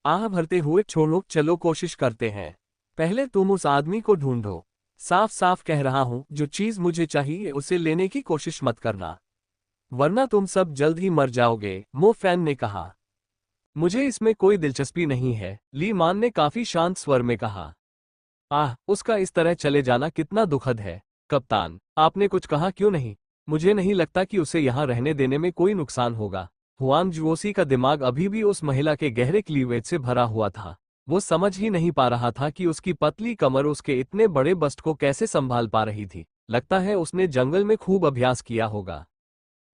आह भरते हुए छोड़ो, चलो कोशिश करते हैं। पहले तुम उस आदमी को ढूंढो। साफ साफ कह रहा हूं, जो चीज मुझे चाहिए उसे लेने की कोशिश मत करना, वरना तुम सब जल्द ही मर जाओगे, मो फैन ने कहा। मुझे इसमें कोई दिलचस्पी नहीं है, ली मान ने काफी शांत स्वर में कहा। आह, उसका इस तरह चले जाना कितना दुखद है। कप्तान, आपने कुछ कहा क्यों नहीं? मुझे नहीं लगता कि उसे यहाँ रहने देने में कोई नुकसान होगा। हुआंग जुओसी का दिमाग अभी भी उस महिला के गहरे क्लीवेज से भरा हुआ था। वो समझ ही नहीं पा रहा था कि उसकी पतली कमर उसके इतने बड़े बस्ट को कैसे संभाल पा रही थी। लगता है उसने जंगल में खूब अभ्यास किया होगा।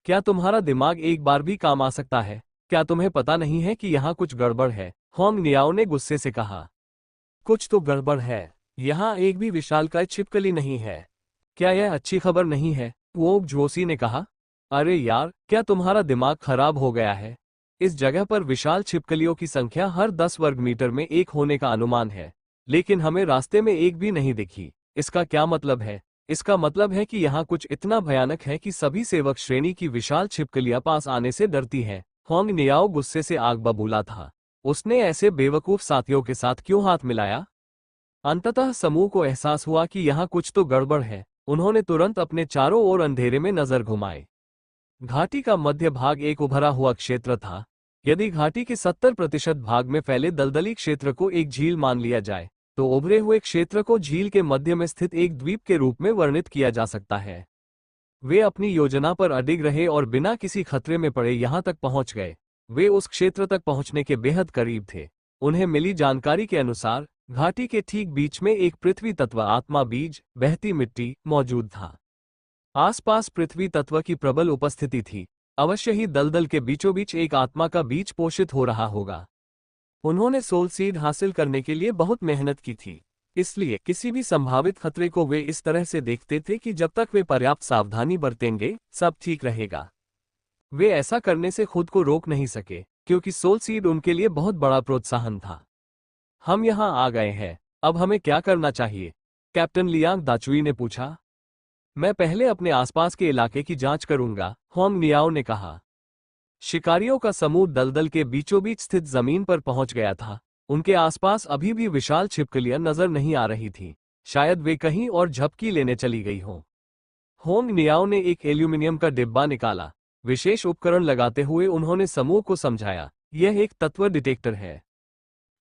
क्या तुम्हारा दिमाग एक बार भी काम आ सकता है? क्या तुम्हें पता नहीं है कि यहाँ कुछ गड़बड़ है? होंग नियाओ ने गुस्से से कहा। कुछ तो गड़बड़ है। यहाँ एक भी विशालकाय छिपकली नहीं है। क्या यह अच्छी खबर नहीं है? वो जोशी ने कहा। अरे यार, क्या तुम्हारा दिमाग खराब हो गया है? इस जगह पर विशाल छिपकलियों की संख्या हर 10 वर्ग मीटर में एक होने का अनुमान है, लेकिन हमें रास्ते में एक भी नहीं दिखी। इसका क्या मतलब है? इसका मतलब है कि यहाँ कुछ इतना भयानक है कि सभी सेवक श्रेणी की विशाल छिपकलियां पास आने से डरती हैं। होंग नियाओ गुस्से से आग बबूला था। उसने ऐसे बेवकूफ साथियों के साथ क्यों हाथ मिलाया? अंततः समूह को एहसास हुआ कि यहाँ कुछ तो गड़बड़ है। उन्होंने तुरंत अपने चारों ओर अंधेरे में नजर घुमाई। घाटी का मध्य भाग एक उभरा हुआ क्षेत्र था। यदि घाटी के 70% भाग में फैले दलदली क्षेत्र को एक झील मान लिया जाए, तो उभरे हुए क्षेत्र को झील के मध्य में स्थित एक द्वीप के रूप में वर्णित किया जा सकता है। वे अपनी योजना पर अडिग रहे और बिना किसी खतरे में पड़े यहां तक पहुंच गए। वे उस क्षेत्र तक पहुंचने के बेहद करीब थे। उन्हें मिली जानकारी के अनुसार घाटी के ठीक बीच में एक पृथ्वी तत्व आत्मा बीज, बहती मिट्टी, मौजूद था। आसपास पृथ्वी तत्व की प्रबल उपस्थिति थी। अवश्य ही दलदल के बीचों बीच एक आत्मा का बीज पोषित हो रहा होगा। उन्होंने सोल सीड हासिल करने के लिए बहुत मेहनत की थी, इसलिए किसी भी संभावित खतरे को वे इस तरह से देखते थे कि जब तक वे पर्याप्त सावधानी बरतेंगे, सब ठीक रहेगा। वे ऐसा करने से खुद को रोक नहीं सके, क्योंकि सोल सीड उनके लिए बहुत बड़ा प्रोत्साहन था। हम यहाँ आ गए हैं, अब हमें क्या करना चाहिए? कैप्टन लियांग दाचुई ने पूछा। मैं पहले अपने आसपास के इलाके की जांच करूंगा, होंग नियाओ ने कहा। शिकारियों का समूह दलदल के बीचों बीच स्थित जमीन पर पहुंच गया था। उनके आसपास अभी भी विशाल छिपकलियां नजर नहीं आ रही थीं। शायद वे कहीं और झपकी लेने चली गई हों। होंग नियाओ ने एक एल्यूमिनियम का डिब्बा निकाला। विशेष उपकरण लगाते हुए उन्होंने समूह को समझाया, यह एक तत्व डिटेक्टर है।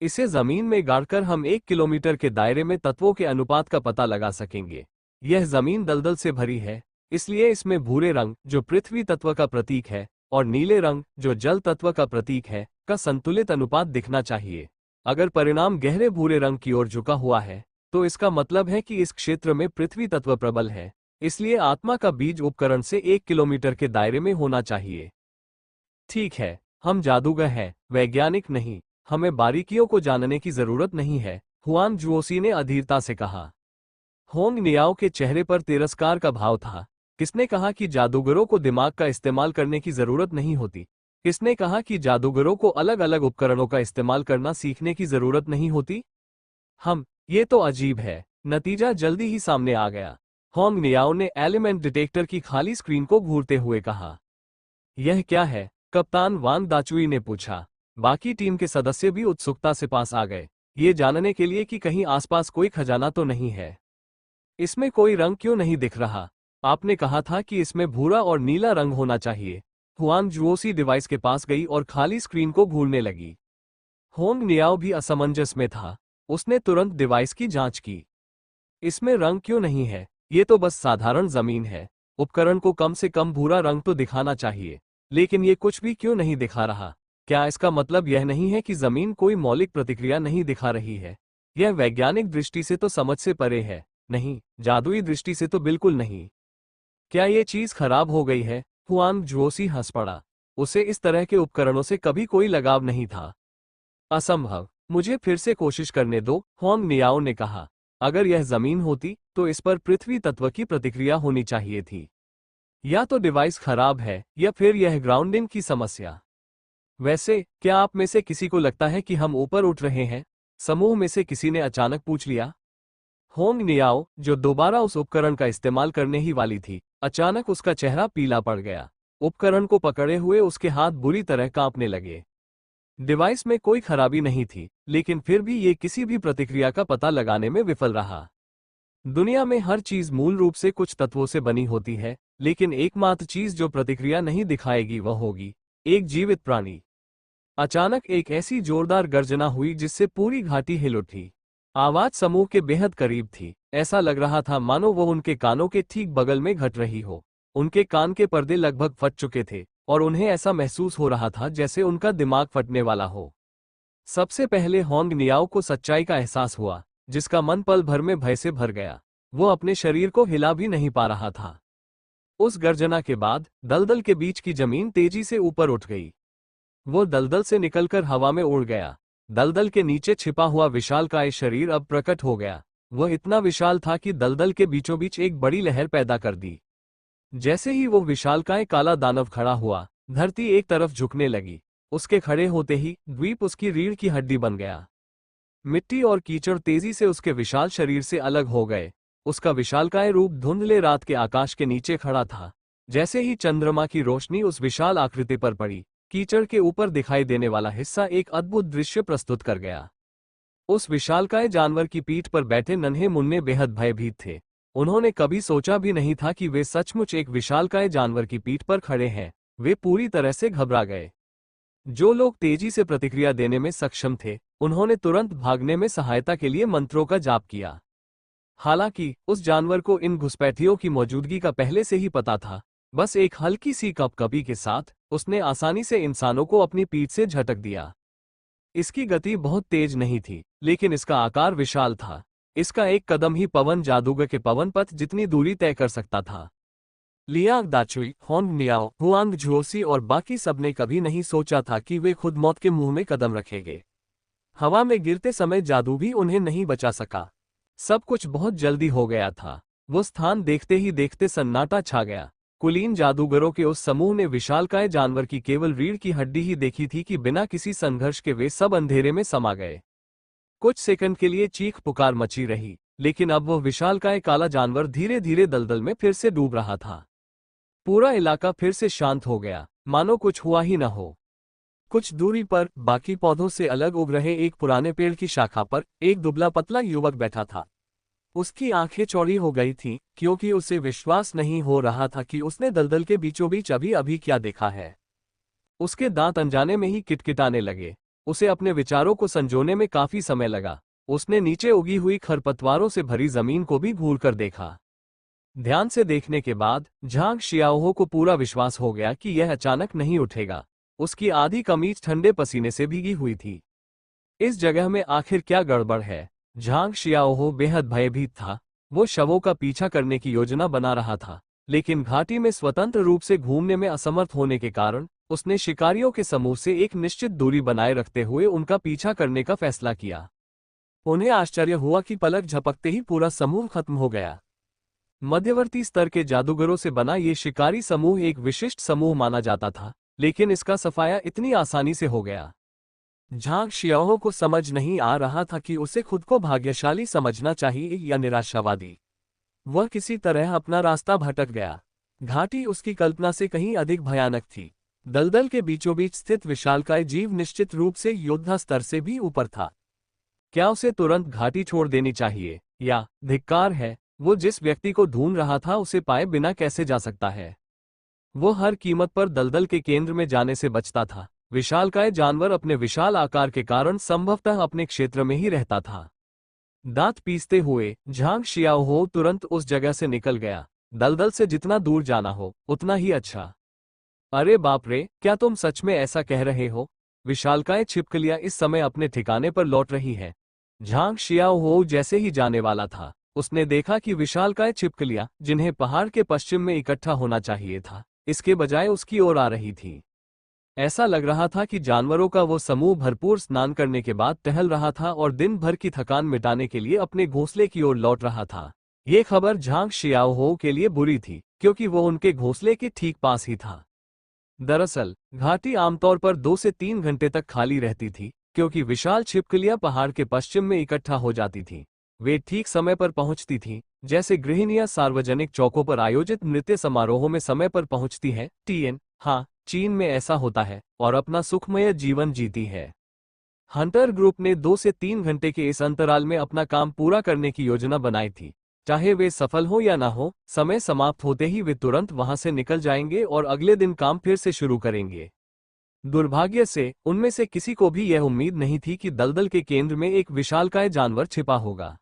इसे जमीन में गाड़कर हम 1 किलोमीटर के दायरे में तत्वों के अनुपात का पता लगा सकेंगे। यह जमीन दलदल से भरी है, इसलिए इसमें भूरे रंग, जो पृथ्वी तत्व का प्रतीक है, और नीले रंग, जो जल तत्व का प्रतीक है, का संतुलित अनुपात दिखना चाहिए। अगर परिणाम गहरे भूरे रंग की ओर झुका हुआ है, तो इसका मतलब है कि इस क्षेत्र में पृथ्वी तत्व प्रबल है। इसलिए आत्मा का बीज उपकरण से 1 किलोमीटर के दायरे में होना चाहिए। ठीक है, हम जादूगर हैं, वैज्ञानिक नहीं। हमें बारीकियों को जानने की जरूरत नहीं है, हुआन जुओसी ने अधीरता से कहा। होंग नियाओ के चेहरे पर तिरस्कार का भाव था। किसने कहा कि जादूगरों को दिमाग का इस्तेमाल करने की जरूरत नहीं होती? किसने कहा कि जादूगरों को अलग अलग उपकरणों का इस्तेमाल करना सीखने की जरूरत नहीं होती? ये तो अजीब है। नतीजा जल्दी ही सामने आ गया। होंग नियाओ ने एलिमेंट डिटेक्टर की खाली स्क्रीन को घूरते हुए कहा। यह क्या है? कप्तान वांग दाचुई ने पूछा। बाकी टीम के सदस्य भी उत्सुकता से पास आ गए, ये जानने के लिए कि कहीं आसपास कोई खजाना तो नहीं है। इसमें कोई रंग क्यों नहीं दिख रहा? आपने कहा था कि इसमें भूरा और नीला रंग होना चाहिए। हुआन जुओसी डिवाइस के पास गई और खाली स्क्रीन को घूरने लगी। होंग नियाओ भी असमंजस में था। उसने तुरंत डिवाइस की जांच की। इसमें रंग क्यों नहीं है? ये तो बस साधारण जमीन है। उपकरण को कम से कम भूरा रंग तो दिखाना चाहिए, लेकिन ये कुछ भी क्यों नहीं दिखा रहा? क्या इसका मतलब यह नहीं है कि जमीन कोई मौलिक प्रतिक्रिया नहीं दिखा रही है? यह वैज्ञानिक दृष्टि से तो समझ से परे है। नहीं, जादुई दृष्टि से तो बिल्कुल नहीं। क्या ये चीज खराब हो गई है? हुआन जुओसी हंस पड़ा। उसे इस तरह के उपकरणों से कभी कोई लगाव नहीं था। असंभव। मुझे फिर से कोशिश करने दो, होंग नियाओ ने कहा। अगर यह जमीन होती तो इस पर पृथ्वी तत्व की प्रतिक्रिया होनी चाहिए थी। या तो डिवाइस खराब है या फिर यह ग्राउंडिंग की समस्या। वैसे क्या आप में से किसी को लगता है कि हम ऊपर उठ रहे हैं? समूह में से किसी ने अचानक पूछ लिया। होंग नियाओ, जो दोबारा उस उपकरण का इस्तेमाल करने ही वाली थी, अचानक उसका चेहरा पीला पड़ गया। उपकरण को पकड़े हुए उसके हाथ बुरी तरह कांपने लगे। डिवाइस में कोई खराबी नहीं थी, लेकिन फिर भी ये किसी भी प्रतिक्रिया का पता लगाने में विफल रहा। दुनिया में हर चीज मूल रूप से कुछ तत्वों से बनी होती है, लेकिन एकमात्र चीज जो प्रतिक्रिया नहीं दिखाएगी वह होगी एक जीवित प्राणी। अचानक एक ऐसी जोरदार गर्जना हुई जिससे पूरी घाटी हिल उठी। आवाज समूह के बेहद करीब थी। ऐसा लग रहा था मानो वो उनके कानों के ठीक बगल में घट रही हो। उनके कान के पर्दे लगभग फट चुके थे और उन्हें ऐसा महसूस हो रहा था जैसे उनका दिमाग फटने वाला हो। सबसे पहले होंग नियाओ को सच्चाई का एहसास हुआ, जिसका मन पल भर में भय से भर गया। वो अपने शरीर को हिला भी नहीं पा रहा था। उस गर्जना के बाद दलदल के बीच की जमीन तेजी से ऊपर उठ गई। वो दलदल से निकलकर हवा में उड़ गया। दलदल के नीचे छिपा हुआ विशालकाय शरीर अब प्रकट हो गया। वह इतना विशाल था कि दलदल के बीचों बीच एक बड़ी लहर पैदा कर दी। जैसे ही वो विशालकाय काला दानव खड़ा हुआ, धरती एक तरफ झुकने लगी। उसके खड़े होते ही द्वीप उसकी रीढ़ की हड्डी बन गया। मिट्टी और कीचड़ तेजी से उसके विशाल शरीर से अलग हो गए। उसका विशालकाय रूप धुंधले रात के आकाश के नीचे खड़ा था। जैसे ही चंद्रमा की रोशनी उस विशाल आकृति पर पड़ी, कीचड़ के ऊपर दिखाई देने वाला हिस्सा एक अद्भुत दृश्य प्रस्तुत कर गया। उस विशालकाय जानवर की पीठ पर बैठे नन्हे मुन्ने बेहद भयभीत थे। उन्होंने कभी सोचा भी नहीं था कि वे सचमुच एक विशालकाय जानवर की पीठ पर खड़े हैं। वे पूरी तरह से घबरा गए। जो लोग तेजी से प्रतिक्रिया देने में सक्षम थे, उन्होंने तुरंत भागने में सहायता के लिए मंत्रों का जाप किया। हालांकि उस जानवर को इन घुसपैठियों की मौजूदगी का पहले से ही पता था। बस एक हल्की सी कपकपी के साथ उसने आसानी से इंसानों को अपनी पीठ से झटक दिया। इसकी गति बहुत तेज नहीं थी, लेकिन इसका आकार विशाल था। इसका एक कदम ही पवन जादूगर के पवन पथ जितनी दूरी तय कर सकता था। लियांग दाचुई, होंग नियाओ, हुआंग जुओसी और बाकी सबने कभी नहीं सोचा था कि वे खुद मौत के मुंह में कदम रखेंगे। हवा में गिरते समय जादू भी उन्हें नहीं बचा सका। सब कुछ बहुत जल्दी हो गया था। वो स्थान देखते ही देखते सन्नाटा छा गया। कुलीन जादूगरों के उस समूह ने विशालकाय जानवर की केवल रीढ़ की हड्डी ही देखी थी कि बिना किसी संघर्ष के वे सब अंधेरे में समा गए। कुछ सेकंड के लिए चीख पुकार मची रही, लेकिन अब वह विशालकाय काला जानवर धीरे धीरे दलदल में फिर से डूब रहा था। पूरा इलाका फिर से शांत हो गया, मानो कुछ हुआ ही न हो। कुछ दूरी पर बाकी पौधों से अलग उग रहे एक पुराने पेड़ की शाखा पर एक दुबला पतला युवक बैठा था। उसकी आंखें चौड़ी हो गई थीं, क्योंकि उसे विश्वास नहीं हो रहा था कि उसने दलदल के बीचों बीच अभी अभी क्या देखा है। उसके दांत अनजाने में ही किटकिटाने लगे। उसे अपने विचारों को संजोने में काफी समय लगा। उसने नीचे उगी हुई खरपतवारों से भरी जमीन को भी घूर कर देखा। ध्यान से देखने के बाद झांग शियाओहो को पूरा विश्वास हो गया कि यह अचानक नहीं उठेगा। उसकी आधी कमीज ठंडे पसीने से भीगी हुई थी। इस जगह में आखिर क्या गड़बड़ है? झांग शियाओहो बेहद भयभीत था। वो शवों का पीछा करने की योजना बना रहा था, लेकिन घाटी में स्वतंत्र रूप से घूमने में असमर्थ होने के कारण उसने शिकारियों के समूह से एक निश्चित दूरी बनाए रखते हुए उनका पीछा करने का फैसला किया। उन्हें आश्चर्य हुआ कि पलक झपकते ही पूरा समूह खत्म हो गया। मध्यवर्ती स्तर के जादूगरों से बना ये शिकारी समूह एक विशिष्ट समूह माना जाता था, लेकिन इसका सफाया इतनी आसानी से हो गया। झांग शियाओहो को समझ नहीं आ रहा था कि उसे खुद को भाग्यशाली समझना चाहिए या निराशावादी। वह किसी तरह अपना रास्ता भटक गया। घाटी उसकी कल्पना से कहीं अधिक भयानक थी। दलदल के बीचों बीच स्थित विशालकाय जीव निश्चित रूप से योद्धा स्तर से भी ऊपर था। क्या उसे तुरंत घाटी छोड़ देनी चाहिए, या धिक्कार है, वो जिस व्यक्ति को ढूंढ रहा था उसे पाए बिना कैसे जा सकता है? वो हर कीमत पर दलदल के केंद्र में जाने से बचता था। विशालकाय जानवर अपने विशाल आकार के कारण संभवतः अपने क्षेत्र में ही रहता था। दांत पीसते हुए झांग शियाओहो तुरंत उस जगह से निकल गया। दलदल से जितना दूर जाना हो उतना ही अच्छा। अरे बाप रे, क्या तुम सच में ऐसा कह रहे हो? विशालकाय छिपकलियां इस समय अपने ठिकाने पर लौट रही है। झांग शियाओहो जैसे ही जाने वाला था, उसने देखा कि विशालकाय छिपकलियां, जिन्हें पहाड़ के पश्चिम में इकट्ठा होना चाहिए था, इसके बजाय उसकी ओर आ रही थी। ऐसा लग रहा था कि जानवरों का वो समूह भरपूर स्नान करने के बाद टहल रहा था और दिन भर की थकान मिटाने के लिए अपने घोंसले की ओर लौट रहा था। ये खबर झांग शियाओहो के लिए बुरी थी, क्योंकि वो उनके घोंसले के ठीक पास ही था। दरअसल घाटी आमतौर पर 2 से 3 घंटे तक खाली रहती थी, क्योंकि विशाल छिपकलियां पहाड़ के पश्चिम में इकट्ठा हो जाती थीं। वे ठीक समय पर पहुंचती थीं, जैसे गृहिणियां सार्वजनिक चौकों पर आयोजित नृत्य समारोहों में समय पर पहुंचती हैं। हाँ, चीन में ऐसा होता है, और अपना सुखमय जीवन जीती है। हंटर ग्रुप ने 2 से 3 घंटे के इस अंतराल में अपना काम पूरा करने की योजना बनाई थी। चाहे वे सफल हो या ना हो, समय समाप्त होते ही वे तुरंत वहां से निकल जाएंगे और अगले दिन काम फिर से शुरू करेंगे। दुर्भाग्य से उनमें से किसी को भी यह उम्मीद नहीं थी कि दलदल के केंद्र में एक विशालकाय जानवर छिपा होगा।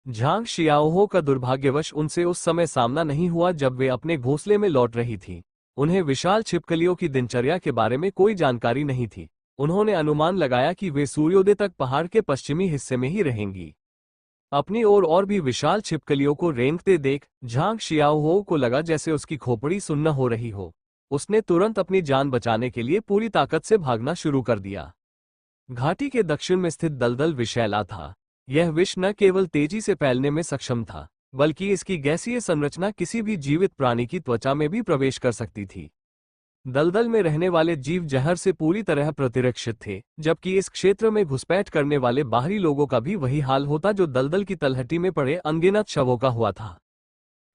झांग शियाओहो का दुर्भाग्यवश उनसे उस समय सामना नहीं हुआ जब वे अपने घोंसले में लौट रही थी। उन्हें विशाल छिपकलियों की दिनचर्या के बारे में कोई जानकारी नहीं थी। उन्होंने अनुमान लगाया कि वे सूर्योदय तक पहाड़ के पश्चिमी हिस्से में ही रहेंगी। अपनी ओर और भी विशाल छिपकलियों को रेंगते देख झांग शियाओहो को लगा जैसे उसकी खोपड़ी सुन्न हो रही हो। उसने तुरंत अपनी जान बचाने के लिए पूरी ताकत से भागना शुरू कर दिया। घाटी के दक्षिण में स्थित दलदल विषैला था। यह विष न केवल तेजी से फैलने में सक्षम था, बल्कि इसकी गैसीय संरचना किसी भी जीवित प्राणी की त्वचा में भी प्रवेश कर सकती थी। दलदल में रहने वाले जीव जहर से पूरी तरह प्रतिरक्षित थे, जबकि इस क्षेत्र में घुसपैठ करने वाले बाहरी लोगों का भी वही हाल होता जो दलदल की तलहटी में पड़े अनगिनत शवों का हुआ था।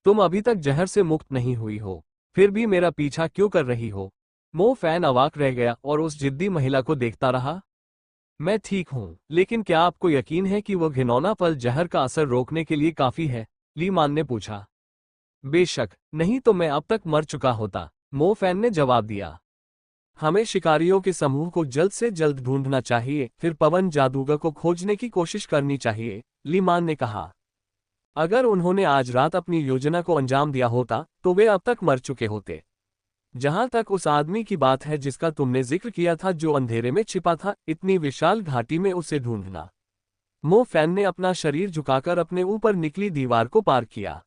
तुम अभी तक जहर से मुक्त नहीं हुई हो, फिर भी मेरा पीछा क्यों कर रही हो? मो फैन अवाक रह गया और उस जिद्दी महिला को देखता रहा। मैं ठीक हूं, लेकिन क्या आपको यकीन है कि वह घिनौना फल जहर का असर रोकने के लिए काफी है? ली मान ने पूछा। बेशक नहीं तो मैं अब तक मर चुका होता, मो फैन ने जवाब दिया। हमें शिकारियों के समूह को जल्द से जल्द ढूंढना चाहिए, फिर पवन जादूगर को खोजने की कोशिश करनी चाहिए, ली मान ने कहा। अगर उन्होंने आज रात अपनी योजना को अंजाम दिया होता तो वे अब तक मर चुके होते। जहां तक उस आदमी की बात है जिसका तुमने जिक्र किया था, जो अंधेरे में छिपा था, इतनी विशाल घाटी में उसे ढूंढना। मो फैन ने अपना शरीर झुकाकर अपने ऊपर निकली दीवार को पार किया।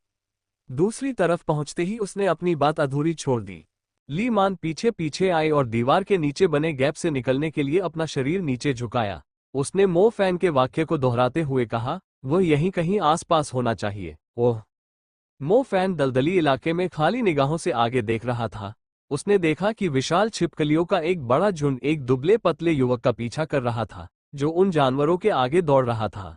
दूसरी तरफ पहुंचते ही उसने अपनी बात अधूरी छोड़ दी। ली मान पीछे पीछे आए और दीवार के नीचे बने गैप से निकलने के लिए अपना शरीर नीचे झुकाया। उसने मो फैन के वाक्य को दोहराते हुए कहा, वह यहीं कहीं आसपास होना चाहिए। ओह! मो फैन दलदली इलाके में खाली निगाहों से आगे देख रहा था। उसने देखा कि विशाल छिपकलियों का एक बड़ा झुंड एक दुबले पतले युवक का पीछा कर रहा था, जो उन जानवरों के आगे दौड़ रहा था।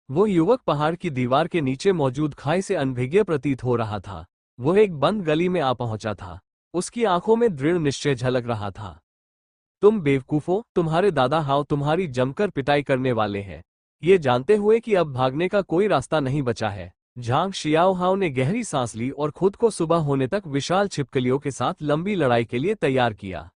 वो युवक पहाड़ की दीवार के नीचे मौजूद खाई से अनभिज्ञ प्रतीत हो रहा था। वह एक बंद गली में आ पहुंचा था। उसकी आंखों में दृढ़ निश्चय झलक रहा था। तुम बेवकूफो, तुम्हारे दादा हाओ तुम्हारी जमकर पिटाई करने वाले हैं, ये जानते हुए कि अब भागने का कोई रास्ता नहीं बचा है। झांग शियाओ हाओ ने गहरी सांस ली और खुद को सुबह होने तक विशाल छिपकलियों के साथ लंबी लड़ाई के लिए तैयार किया।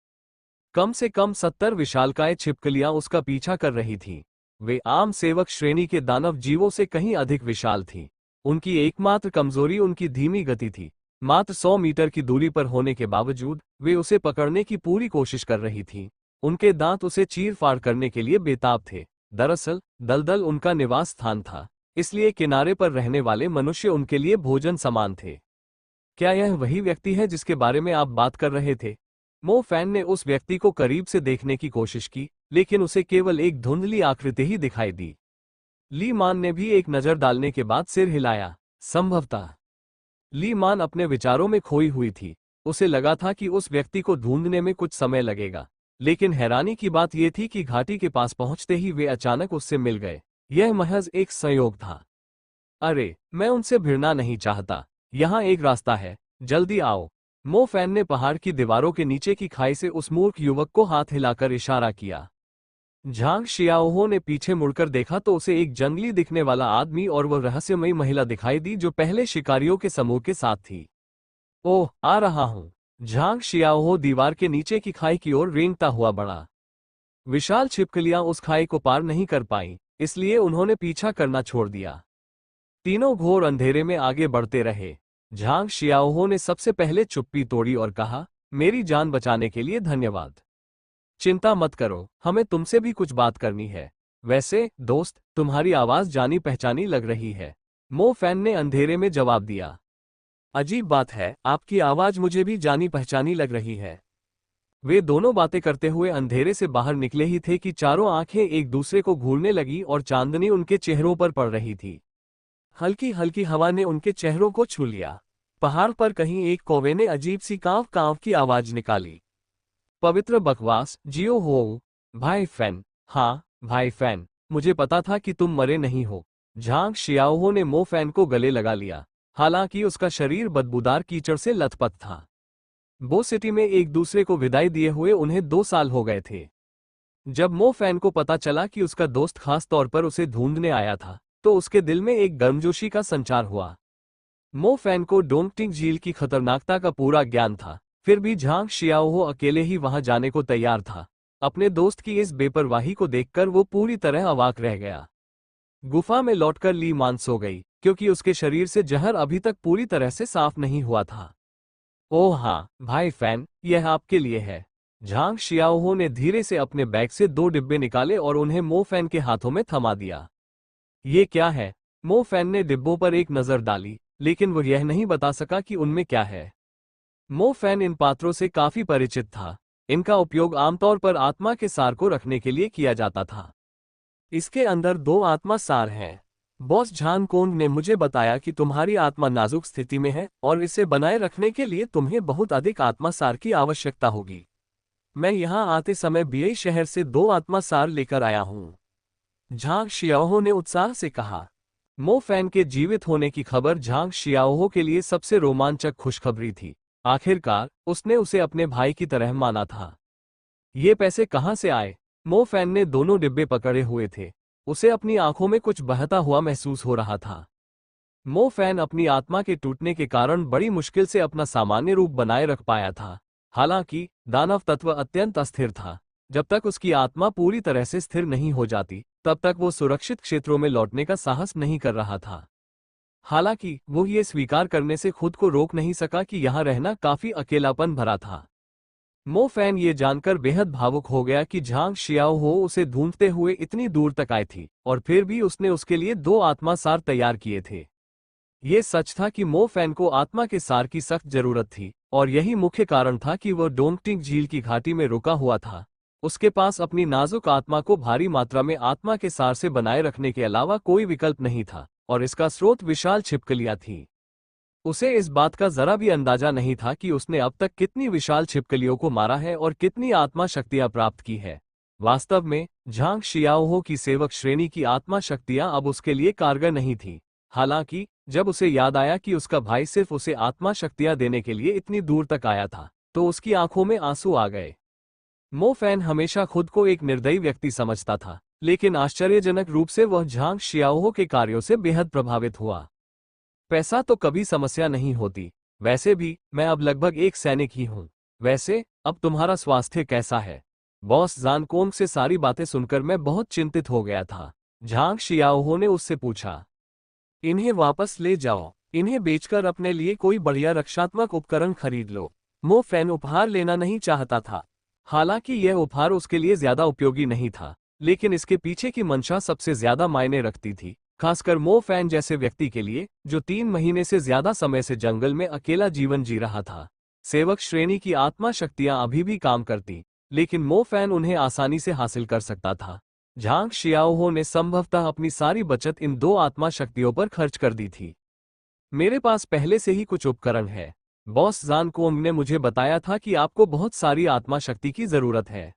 कम से कम 70 विशालकाय छिपकलियां उसका पीछा कर रही थीं। वे आम सेवक श्रेणी के दानव जीवों से कहीं अधिक विशाल थीं। उनकी एकमात्र कमजोरी उनकी धीमी गति थी। मात्र 100 मीटर की दूरी पर होने के बावजूद वे उसे पकड़ने की पूरी कोशिश कर रही थीं। उनके दांत उसे चीर फाड़ करने के लिए बेताब थे। दरअसल दलदल उनका निवास स्थान था, इसलिए किनारे पर रहने वाले मनुष्य उनके लिए भोजन समान थे। क्या यह वही व्यक्ति है जिसके बारे में आप बात कर रहे थे? मो फैन ने उस व्यक्ति को करीब से देखने की कोशिश की, लेकिन उसे केवल एक धुंधली आकृति ही दिखाई दी। ली मान ने भी एक नजर डालने के बाद सिर हिलाया। संभवतः ली मान अपने विचारों में खोई हुई थी। उसे लगा था कि उस व्यक्ति को ढूंढने में कुछ समय लगेगा, लेकिन हैरानी की बात यह थी कि घाटी के पास पहुंचते ही वे अचानक उससे मिल गए। यह महज एक संयोग था। अरे, मैं उनसे भिड़ना नहीं चाहता। यहाँ एक रास्ता है, जल्दी आओ। मो फैन ने पहाड़ की दीवारों के नीचे की खाई से उस मूर्ख युवक को हाथ हिलाकर इशारा किया। झांग शियाओहो ने पीछे मुड़कर देखा तो उसे एक जंगली दिखने वाला आदमी और वह रहस्यमयी महिला दिखाई दी जो पहले शिकारियों के समूह के साथ थी। ओह, आ रहा हूं। झांग शियाओहो दीवार के नीचे की खाई की ओर रेंगता हुआ बढ़ा। विशाल छिपकलियां उस खाई को पार नहीं कर पाईं, इसलिए उन्होंने पीछा करना छोड़ दिया। तीनों घोर अंधेरे में आगे बढ़ते रहे। झांग शियाओहो ने सबसे पहले चुप्पी तोड़ी और कहा, मेरी जान बचाने के लिए धन्यवाद। चिंता मत करो, हमें तुमसे भी कुछ बात करनी है। वैसे दोस्त, तुम्हारी आवाज जानी पहचानी लग रही है। मो फैन ने अंधेरे में जवाब दिया। अजीब बात है, आपकी आवाज मुझे भी जानी पहचानी लग रही है। वे दोनों बातें करते हुए अंधेरे से बाहर निकले ही थे कि चारों आंखें एक दूसरे को घूरने लगी और चांदनी उनके चेहरों पर पड़ रही थी। हल्की हल्की हवा ने उनके चेहरों को छू लिया। पहाड़ पर कहीं एक कौवे ने अजीब सी कांव कांव की आवाज निकाली। पवित्र बकवास, जियो हो भाई फैन। हाँ भाई फैन, मुझे पता था कि तुम मरे नहीं हो। झांग शियाओहो ने मो फैन को गले लगा लिया, हालांकि उसका शरीर बदबूदार कीचड़ से लथपथ था। बो सिटी में एक दूसरे को विदाई दिए हुए उन्हें 2 साल हो गए थे। जब मो फैन को पता चला कि उसका दोस्त खास तौर पर उसे ढूंढने आया था, तो उसके दिल में एक गर्मजोशी का संचार हुआ। मो फैन को डोंगटिंग झील की खतरनाकता का पूरा ज्ञान था, फिर भी झांग शियाओहो अकेले ही वहां जाने को तैयार था। अपने दोस्त की इस बेपरवाही को देखकर वो पूरी तरह अवाक रह गया। गुफा में लौटकर ली मान सो गई, क्योंकि उसके शरीर से जहर अभी तक पूरी तरह से साफ नहीं हुआ था। ओह हाँ भाई फैन, यह आपके लिए है। झांग शियाओहो ने धीरे से अपने बैग से 2 डिब्बे निकाले और उन्हें मो फैन के हाथों में थमा दिया। ये क्या है? मो फैन ने डिब्बों पर एक नजर डाली, लेकिन वह यह नहीं बता सका कि उनमें क्या है। मो फैन इन पात्रों से काफी परिचित था। इनका उपयोग आमतौर पर आत्मा के सार को रखने के लिए किया जाता था। इसके अंदर 2 आत्मा सार हैं। बॉस झान कोंग ने मुझे बताया कि तुम्हारी आत्मा नाजुक स्थिति में है और इसे बनाए रखने के लिए तुम्हें बहुत अधिक आत्मा सार की आवश्यकता होगी। मैं यहाँ आते समय बीई शहर से 2 आत्मा सार लेकर आया हूँ। झांग शियाओहो ने उत्साह से कहा। मो फैन के जीवित होने की खबर झांग शियाओहो के लिए सबसे रोमांचक खुशखबरी थी। आखिरकार उसने उसे अपने भाई की तरह माना था। ये पैसे कहाँ से आए? मो फैन ने दोनों डिब्बे पकड़े हुए थे। उसे अपनी आंखों में कुछ बहता हुआ महसूस हो रहा था। मो फैन अपनी आत्मा के टूटने के कारण बड़ी मुश्किल से अपना सामान्य रूप बनाए रख पाया था। हालांकि दानव तत्व अत्यंत अस्थिर था। जब तक उसकी आत्मा पूरी तरह से स्थिर नहीं हो जाती, तब तक वो सुरक्षित क्षेत्रों में लौटने का साहस नहीं कर रहा था। हालांकि वो ये स्वीकार करने से खुद को रोक नहीं सका कि यहाँ रहना काफी अकेलापन भरा था। मो फैन ये जानकर बेहद भावुक हो गया कि झांग शियाओहो उसे ढूंढते हुए इतनी दूर तक आई थी, और फिर भी उसने उसके लिए 2 आत्मा सार तैयार किए थे। ये सच था कि मो फैन को आत्मा के सार की सख्त जरूरत थी, और यही मुख्य कारण था कि वह डोंगटिंग झील की घाटी में रुका हुआ था। उसके पास अपनी नाजुक आत्मा को भारी मात्रा में आत्मा के सार से बनाए रखने के अलावा कोई विकल्प नहीं था, और इसका स्रोत विशाल छिपकलियां थीं। उसे इस बात का जरा भी अंदाजा नहीं था कि उसने अब तक कितनी विशाल छिपकलियों को मारा है और कितनी आत्मा शक्तियां प्राप्त की है। वास्तव में झांग शियाओहो की सेवक श्रेणी की आत्मा शक्तियां अब उसके लिए कारगर नहीं थीं। हालांकि जब उसे याद आया कि उसका भाई सिर्फ उसे आत्मा शक्तियां देने के लिए इतनी दूर तक आया था, तो उसकी आंखों में आंसू आ गए। मो फैन हमेशा खुद को एक निर्दयी व्यक्ति समझता था, लेकिन आश्चर्यजनक रूप से वह झांग शियाओहो के कार्यों से बेहद प्रभावित हुआ। पैसा तो कभी समस्या नहीं होती, वैसे भी मैं अब लगभग एक सैनिक ही हूं। वैसे अब तुम्हारा स्वास्थ्य कैसा है? बॉस जानकोंग से सारी बातें सुनकर मैं बहुत चिंतित हो गया था। झांग शियाओहो ने उससे पूछा। इन्हें वापस ले जाओ, इन्हें बेचकर अपने लिए कोई बढ़िया रक्षात्मक उपकरण खरीद लो। मो फैन उपहार लेना नहीं चाहता था। हालांकि यह उपहार उसके लिए ज्यादा उपयोगी नहीं था, लेकिन इसके पीछे की मंशा सबसे ज्यादा मायने रखती थी, खासकर मो फैन जैसे व्यक्ति के लिए जो 3 महीने से ज्यादा समय से जंगल में अकेला जीवन जी रहा था। सेवक श्रेणी की आत्मा शक्तियां अभी भी काम करती, लेकिन मो फैन उन्हें आसानी से हासिल कर सकता था। झांग शियाओहो ने संभवतः अपनी सारी बचत इन 2 आत्मा शक्तियों पर खर्च कर दी थी। मेरे पास पहले से ही कुछ उपकरण है। बॉस जानकोंग ने मुझे बताया था कि आपको बहुत सारी आत्मा शक्ति की जरूरत है।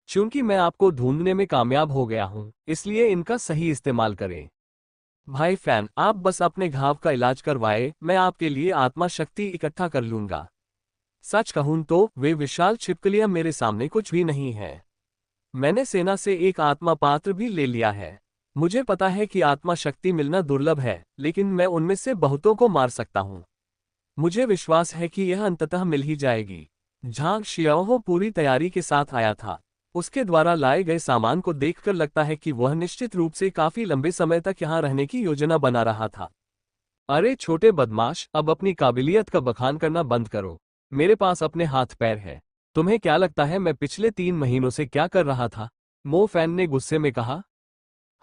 चूंकि मैं आपको ढूंढने में कामयाब हो गया हूं, इसलिए इनका सही इस्तेमाल करें। भाई फैन, आप बस अपने घाव का इलाज करवाए, मैं आपके लिए आत्मा शक्ति इकट्ठा कर लूंगा। सच कहूं तो वे विशाल छिपकलियां मेरे सामने कुछ भी नहीं है। मैंने सेना से एक आत्मा पात्र भी ले लिया है। मुझे पता है कि आत्मा शक्ति मिलना दुर्लभ है, लेकिन मैं उनमें से बहुतों को मार सकता हूं। मुझे विश्वास है कि यह अंततः मिल ही जाएगी। झांग शियाओहो पूरी तैयारी के साथ आया था। उसके द्वारा लाए गए सामान को देखकर लगता है कि वह निश्चित रूप से काफी लंबे समय तक यहाँ रहने की योजना बना रहा था। अरे छोटे बदमाश, अब अपनी काबिलियत का बखान करना बंद करो। मेरे पास अपने हाथ पैर है। तुम्हें क्या लगता है मैं पिछले 3 महीनों से क्या कर रहा था? मो फैन ने गुस्से में कहा।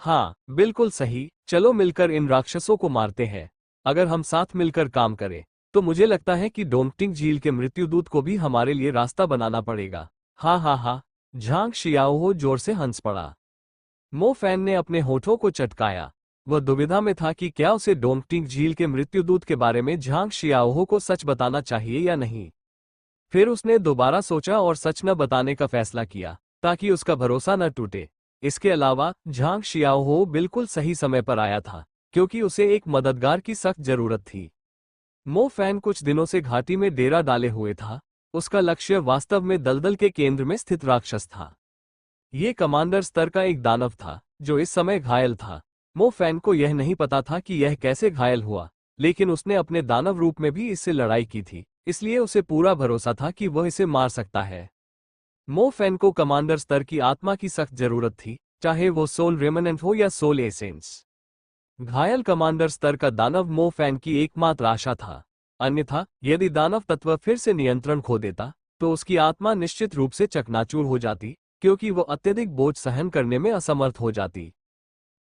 हाँ बिल्कुल सही, चलो मिलकर इन राक्षसों को मारते हैं। अगर हम साथ मिलकर काम करें तो मुझे लगता है कि डोंगटिंग झील के मृत्युदूत को भी हमारे लिए रास्ता बनाना पड़ेगा। हाँ हाँ हाँ, झांग शियाओहो जोर से हंस पड़ा। मो फैन ने अपने होठों को चटकाया। वह दुविधा में था कि क्या उसे डोंगटिंग झील के मृत्युदूत के बारे में झांग शियाओहो को सच बताना चाहिए या नहीं। फिर उसने दोबारा सोचा और सच न बताने का फैसला किया, ताकि उसका भरोसा न टूटे। इसके अलावा झांग शियाओहो बिल्कुल सही समय पर आया था, क्योंकि उसे एक मददगार की सख्त जरूरत थी। मो फैन कुछ दिनों से घाटी में डेरा डाले हुए था। उसका लक्ष्य वास्तव में दलदल के केंद्र में स्थित राक्षस था। ये कमांडर स्तर का एक दानव था, जो इस समय घायल था। मो फैन को यह नहीं पता था कि यह कैसे घायल हुआ, लेकिन उसने अपने दानव रूप में भी इससे लड़ाई की थी, इसलिए उसे पूरा भरोसा था कि वह इसे मार सकता है। मो फैन को कमांडर स्तर की आत्मा की सख्त जरूरत थी, चाहे वो सोल रेमनेंट हो या सोल एसेंस। घायल कमांडर स्तर का दानव मो फैन की एकमात्र आशा था। अन्यथा यदि दानव तत्व फिर से नियंत्रण खो देता तो उसकी आत्मा निश्चित रूप से चकनाचूर हो जाती, क्योंकि वो अत्यधिक बोझ सहन करने में असमर्थ हो जाती।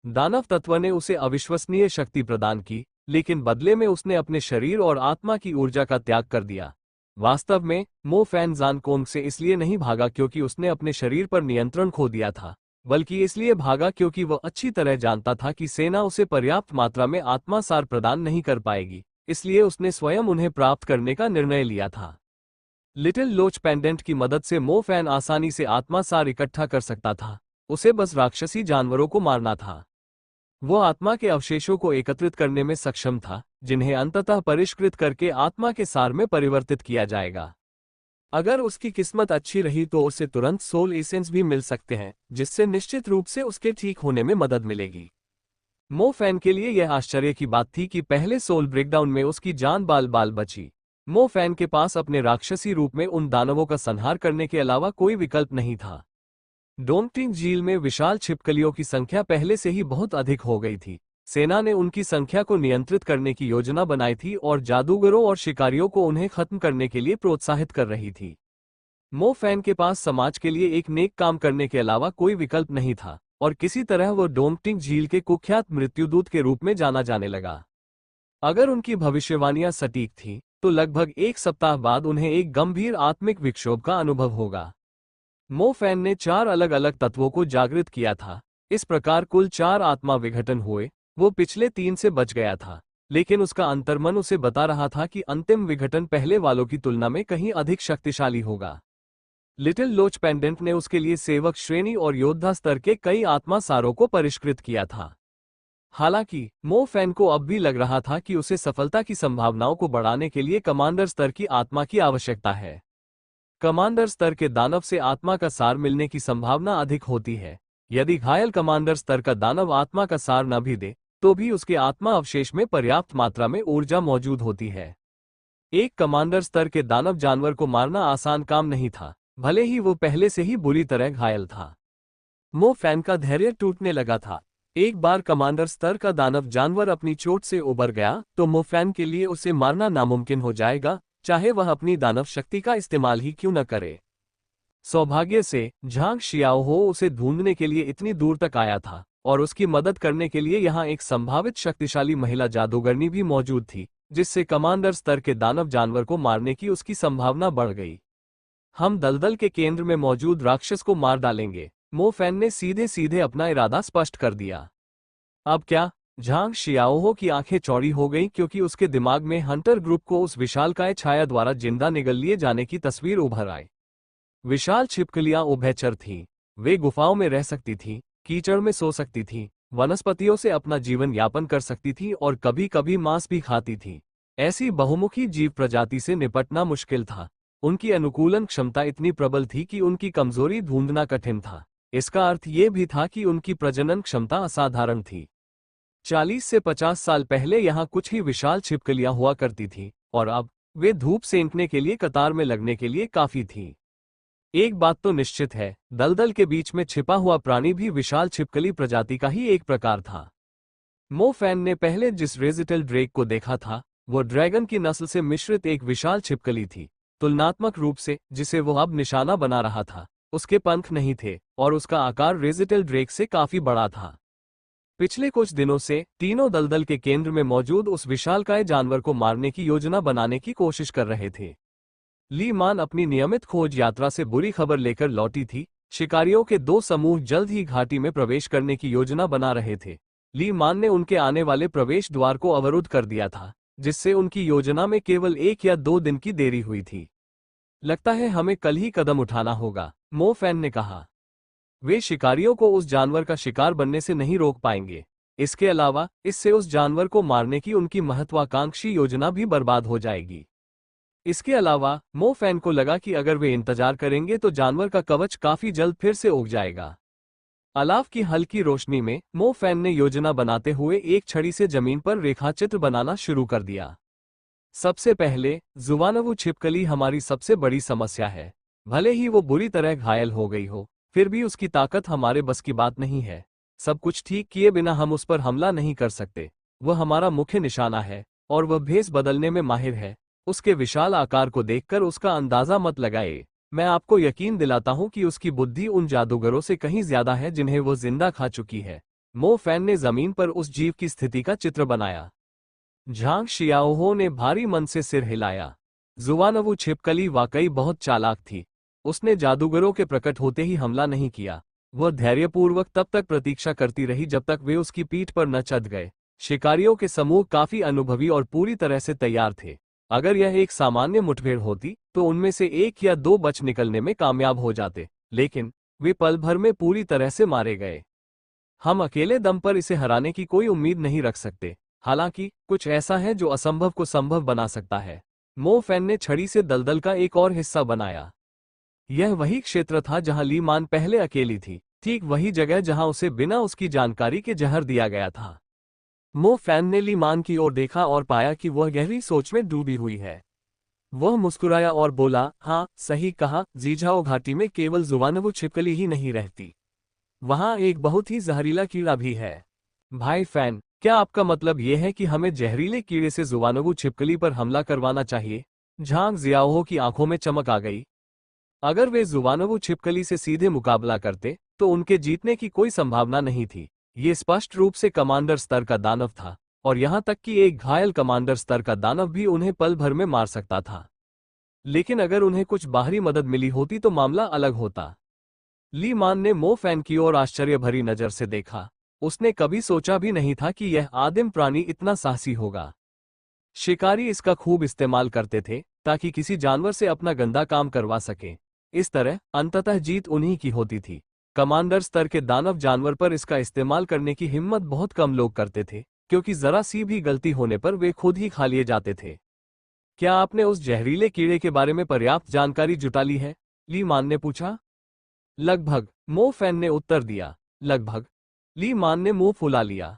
दानव तत्व ने उसे अविश्वसनीय शक्ति प्रदान की, लेकिन बदले में उसने अपने शरीर और आत्मा की ऊर्जा का त्याग कर दिया। वास्तव में मो फैन जानकोंग से इसलिए नहीं भागा क्योंकि उसने अपने शरीर पर नियंत्रण खो दिया था, बल्कि इसलिए भागा क्योंकि वह अच्छी तरह जानता था कि सेना उसे पर्याप्त मात्रा में आत्मासार प्रदान नहीं कर पाएगी, इसलिए उसने स्वयं उन्हें प्राप्त करने का निर्णय लिया था। लिटिल लोच पेंडेंट की मदद से मो फैन आसानी से आत्मासार इकट्ठा कर सकता था। उसे बस राक्षसी जानवरों को मारना था। वो आत्मा के अवशेषों को एकत्रित करने में सक्षम था, जिन्हें अंततः परिष्कृत करके आत्मा के सार में परिवर्तित किया जाएगा। अगर उसकी किस्मत अच्छी रही तो उसे तुरंत सोल एसेंस भी मिल सकते हैं, जिससे निश्चित रूप से उसके ठीक होने में मदद मिलेगी। मो फैन के लिए यह आश्चर्य की बात थी कि पहले सोल ब्रेकडाउन में उसकी जान बाल बाल बची। मो फैन के पास अपने राक्षसी रूप में उन दानवों का संहार करने के अलावा कोई विकल्प नहीं था। डोंगटिंग झील में विशाल छिपकलियों की संख्या पहले से ही बहुत अधिक हो गई थी। सेना ने उनकी संख्या को नियंत्रित करने की योजना बनाई थी और जादूगरों और शिकारियों को उन्हें खत्म करने के लिए प्रोत्साहित कर रही थी। मो फैन के पास समाज के लिए एक नेक काम करने के अलावा कोई विकल्प नहीं था, और किसी तरह वो डोंगटिंग झील के कुख्यात मृत्युदूत के रूप में जाना जाने लगा। अगर उनकी भविष्यवाणियां सटीक थीं, तो लगभग 1 सप्ताह बाद उन्हें एक गंभीर आत्मिक विक्षोभ का अनुभव होगा। मो फैन ने 4 अलग अलग तत्वों को जागृत किया था। इस प्रकार कुल 4 आत्मा विघटन हुए। वो पिछले 3 से बच गया था, लेकिन उसका अंतर्मन उसे बता रहा था कि अंतिम विघटन पहले वालों की तुलना में कहीं अधिक शक्तिशाली होगा। लिटिल लोच पेंडेंट ने उसके लिए सेवक श्रेणी और योद्धा स्तर के कई आत्मा सारों को परिष्कृत किया था। हालांकि मो फैन को अब भी लग रहा था कि उसे सफलता की संभावनाओं को बढ़ाने के लिए कमांडर स्तर की आत्मा की आवश्यकता है। कमांडर स्तर के दानव से आत्मा का सार मिलने की संभावना अधिक होती है। यदि घायल कमांडर स्तर का दानव आत्मा का सार न भी दे तो भी उसके आत्मा अवशेष में पर्याप्त मात्रा में ऊर्जा मौजूद होती है। एक कमांडर स्तर के दानव जानवर को मारना आसान काम नहीं था, भले ही वो पहले से ही बुरी तरह घायल था। मो फैन का धैर्य टूटने लगा था। एक बार कमांडर स्तर का दानव जानवर अपनी चोट से उबर गया तो मो फैन के लिए उसे मारना नामुमकिन हो जाएगा, चाहे वह अपनी दानव शक्ति का इस्तेमाल ही क्यों न करे। सौभाग्य से झांग शियाओहो उसे ढूंढने के लिए इतनी दूर तक आया था और उसकी मदद करने के लिए यहाँ एक संभावित शक्तिशाली महिला जादूगरनी भी मौजूद थी, जिससे कमांडर स्तर के दानव जानवर को मारने की उसकी संभावना बढ़ गई। हम दलदल के केंद्र में मौजूद राक्षस को मार डालेंगे, मो फैन ने सीधे सीधे अपना इरादा स्पष्ट कर दिया। अब क्या? झांग शियाओहो की आंखें चौड़ी हो गईं क्योंकि उसके दिमाग में हंटर ग्रुप को उस विशालकाय छाया द्वारा जिंदा निगल लिए जाने की तस्वीर उभर आई। विशाल छिपकलियां उभयचर थीं। वे गुफाओं में रह सकती थीं, कीचड़ में सो सकती थीं, वनस्पतियों से अपना जीवन यापन कर सकती थीं और कभी कभी मांस भी खाती थीं। ऐसी बहुमुखी जीव प्रजाति से निपटना मुश्किल था। उनकी अनुकूलन क्षमता इतनी प्रबल थी कि उनकी कमजोरी ढूंढना कठिन था। इसका अर्थ ये भी था कि उनकी प्रजनन क्षमता असाधारण थी। 40 से 50 साल पहले यहाँ कुछ ही विशाल छिपकलियां हुआ करती थीं और अब वे धूप सेंकने के लिए कतार में लगने के लिए काफी थीं। एक बात तो निश्चित है, दलदल के बीच में छिपा हुआ प्राणी भी विशाल छिपकली प्रजाति का ही एक प्रकार था। मो फैन ने पहले जिस रेजिटल ड्रेक को देखा था वो ड्रैगन की नस्ल से मिश्रित एक विशाल छिपकली थी। तुलनात्मक रूप से जिसे वो अब निशाना बना रहा था, उसके पंख नहीं थे और उसका आकार रेजिटल ड्रेक से काफी बड़ा था। पिछले कुछ दिनों से तीनों दलदल के केंद्र में मौजूद उस विशालकाय जानवर को मारने की योजना बनाने की कोशिश कर रहे थे। ली मान अपनी नियमित खोज यात्रा से बुरी खबर लेकर लौटी थी। शिकारियों के दो समूह जल्द ही घाटी में प्रवेश करने की योजना बना रहे थे। ली मान ने उनके आने वाले प्रवेश द्वार को अवरुद्ध कर दिया था, जिससे उनकी योजना में केवल 1 या 2 दिन की देरी हुई थी। लगता है हमें कल ही कदम उठाना होगा, मो फैन ने कहा। वे शिकारियों को उस जानवर का शिकार बनने से नहीं रोक पाएंगे। इसके अलावा इससे उस जानवर को मारने की उनकी महत्वाकांक्षी योजना भी बर्बाद हो जाएगी। इसके अलावा मो फैन को लगा कि अगर वे इंतजार करेंगे तो जानवर का कवच काफी जल्द फिर से उग जाएगा। अलाव की हल्की रोशनी में मो फैन ने योजना बनाते हुए एक छड़ी से जमीन पर रेखाचित्र बनाना शुरू कर दिया। सबसे पहले जुवानवु छिपकली हमारी सबसे बड़ी समस्या है। भले ही वो बुरी तरह घायल हो गई हो, फिर भी उसकी ताकत हमारे बस की बात नहीं है। सब कुछ ठीक किए बिना हम उस पर हमला नहीं कर सकते। वह हमारा मुख्य निशाना है और वह भेष बदलने में माहिर है। उसके विशाल आकार को देखकर उसका अंदाजा मत लगाए। मैं आपको यकीन दिलाता हूं कि उसकी बुद्धि उन जादूगरों से कहीं ज्यादा है जिन्हें वो जिंदा खा चुकी है। मो फैन ने जमीन पर उस जीव की स्थिति का चित्र बनाया। झांग शियाओहो ने भारी मन से सिर हिलाया। जुवानवु छिपकली वाकई बहुत चालाक थी। उसने जादूगरों के प्रकट होते ही हमला नहीं किया। वह धैर्यपूर्वक तब तक प्रतीक्षा करती रही जब तक वे उसकी पीठ पर न चढ़ गए। शिकारियों के समूह काफी अनुभवी और पूरी तरह से तैयार थे। अगर यह एक सामान्य मुठभेड़ होती तो उनमें से 1 या 2 बच निकलने में कामयाब हो जाते, लेकिन वे पल भर में पूरी तरह से मारे गए। हम अकेले दम पर इसे हराने की कोई उम्मीद नहीं रख सकते। हालांकि कुछ ऐसा है जो असंभव को संभव बना सकता है। मो फैन ने छड़ी से दलदल का एक और हिस्सा बनाया। यह वही क्षेत्र था जहां ली मान पहले अकेली थी, ठीक वही जगह जहां उसे बिना उसकी जानकारी के जहर दिया गया था। मो फैन ने ली मान की ओर देखा और पाया कि वह गहरी सोच में डूबी हुई है। वह मुस्कुराया और बोला, हाँ सही कहा, जीझाओ घाटी में केवल जुवानवु छिपकली ही नहीं रहती, वहां एक बहुत ही जहरीला कीड़ा भी है। भाई फैन, क्या आपका मतलब यह है कि हमें जहरीले कीड़े से जुवानवु छिपकली पर हमला करवाना चाहिए? झांग जियाओहो की आंखों में चमक आ गई। अगर वे जुवानवु छिपकली से सीधे मुकाबला करते तो उनके जीतने की कोई संभावना नहीं थी। ये स्पष्ट रूप से कमांडर स्तर का दानव था और यहां तक कि एक घायल कमांडर स्तर का दानव भी उन्हें पल भर में मार सकता था। लेकिन अगर उन्हें कुछ बाहरी मदद मिली होती तो मामला अलग होता। ली मान ने मो फैन की ओर आश्चर्य भरी नजर से देखा। उसने कभी सोचा भी नहीं था कि यह आदिम प्राणी इतना साहसी होगा। शिकारी इसका खूब इस्तेमाल करते थे ताकि किसी जानवर से अपना गंदा काम करवा सके। इस तरह अंततः जीत उन्हीं की होती थी। कमांडर स्तर के दानव जानवर पर इसका इस्तेमाल करने की हिम्मत बहुत कम लोग करते थे, क्योंकि जरा सी भी गलती होने पर वे खुद ही खा लिए जाते थे। क्या आपने उस जहरीले कीड़े के बारे में पर्याप्त जानकारी जुटा ली है? ली मान ने पूछा। लगभग, मो फैन ने उत्तर दिया। लगभग। ली मान ने मुंह फुला लिया।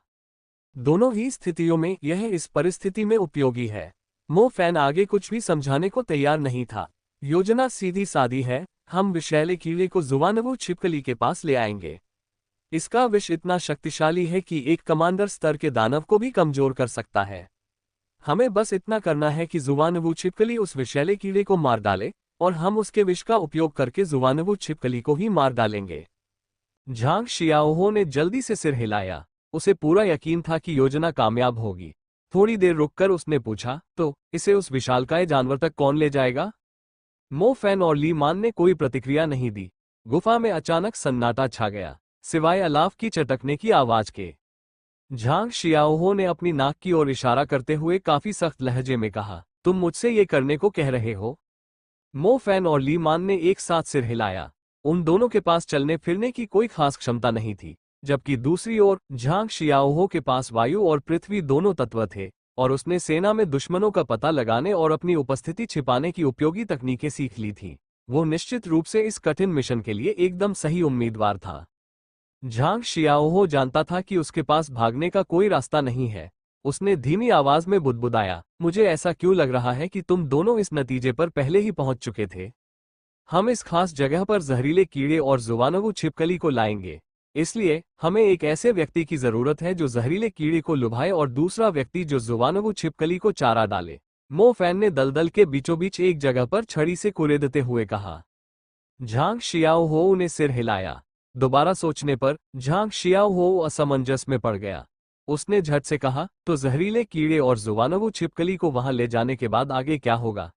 दोनों ही स्थितियों में यह इस परिस्थिति में उपयोगी है। मो फैन आगे कुछ भी समझाने को तैयार नहीं था। योजना सीधी सादी है, हम विषैले कीड़े को जुवानवू छिपकली के पास ले आएंगे। इसका विष इतना शक्तिशाली है कि एक कमांडर स्तर के दानव को भी कमजोर कर सकता है। हमें बस इतना करना है कि जुवानवू छिपकली उस विषैले कीड़े को मार डाले, और हम उसके विष का उपयोग करके जुवानवू छिपकली को ही मार डालेंगे। झांग शियाओहो ने जल्दी से सिर हिलाया। उसे पूरा यकीन था कि योजना कामयाब होगी। थोड़ी देर रुककर उसने पूछा, तो इसे उस विशालकाय जानवर तक कौन ले जाएगा? मो फैन और ली मान ने कोई प्रतिक्रिया नहीं दी। गुफा में अचानक सन्नाटा छा गया, सिवाय अलाव की चटकने की आवाज के। झांग शियाओहो ने अपनी नाक की ओर इशारा करते हुए काफी सख्त लहजे में कहा, तुम मुझसे ये करने को कह रहे हो? मो फैन और ली मान ने एक साथ सिर हिलाया। उन दोनों के पास चलने फिरने की कोई खास क्षमता नहीं थी, जबकि दूसरी ओर झांग शियाओहो के पास वायु और पृथ्वी दोनों तत्व थे, और उसने सेना में दुश्मनों का पता लगाने और अपनी उपस्थिति छिपाने की उपयोगी तकनीकें सीख ली थी। वो निश्चित रूप से इस कठिन मिशन के लिए एकदम सही उम्मीदवार था। झांग शियाओहो जानता था कि उसके पास भागने का कोई रास्ता नहीं है। उसने धीमी आवाज में बुदबुदाया, मुझे ऐसा क्यों लग रहा है कि तुम दोनों इस नतीजे पर पहले ही पहुंच चुके थे। हम इस खास जगह पर जहरीले कीड़े और जुवानवू छिपकली को लाएंगे, इसलिए हमें एक ऐसे व्यक्ति की जरूरत है जो जहरीले कीड़े को लुभाए और दूसरा व्यक्ति जो जुवानवू छिपकली को चारा डाले। मो फैन ने दलदल के बीचों बीच एक जगह पर छड़ी से कुरेदते हुए कहा। झांग शियाओहो ने सिर हिलाया। दोबारा सोचने पर झांग शियाओहो असमंजस में पड़ गया। उसने झट से कहा, तो जहरीले कीड़े और जुवानवू छिपकली को वहां ले जाने के बाद आगे क्या होगा?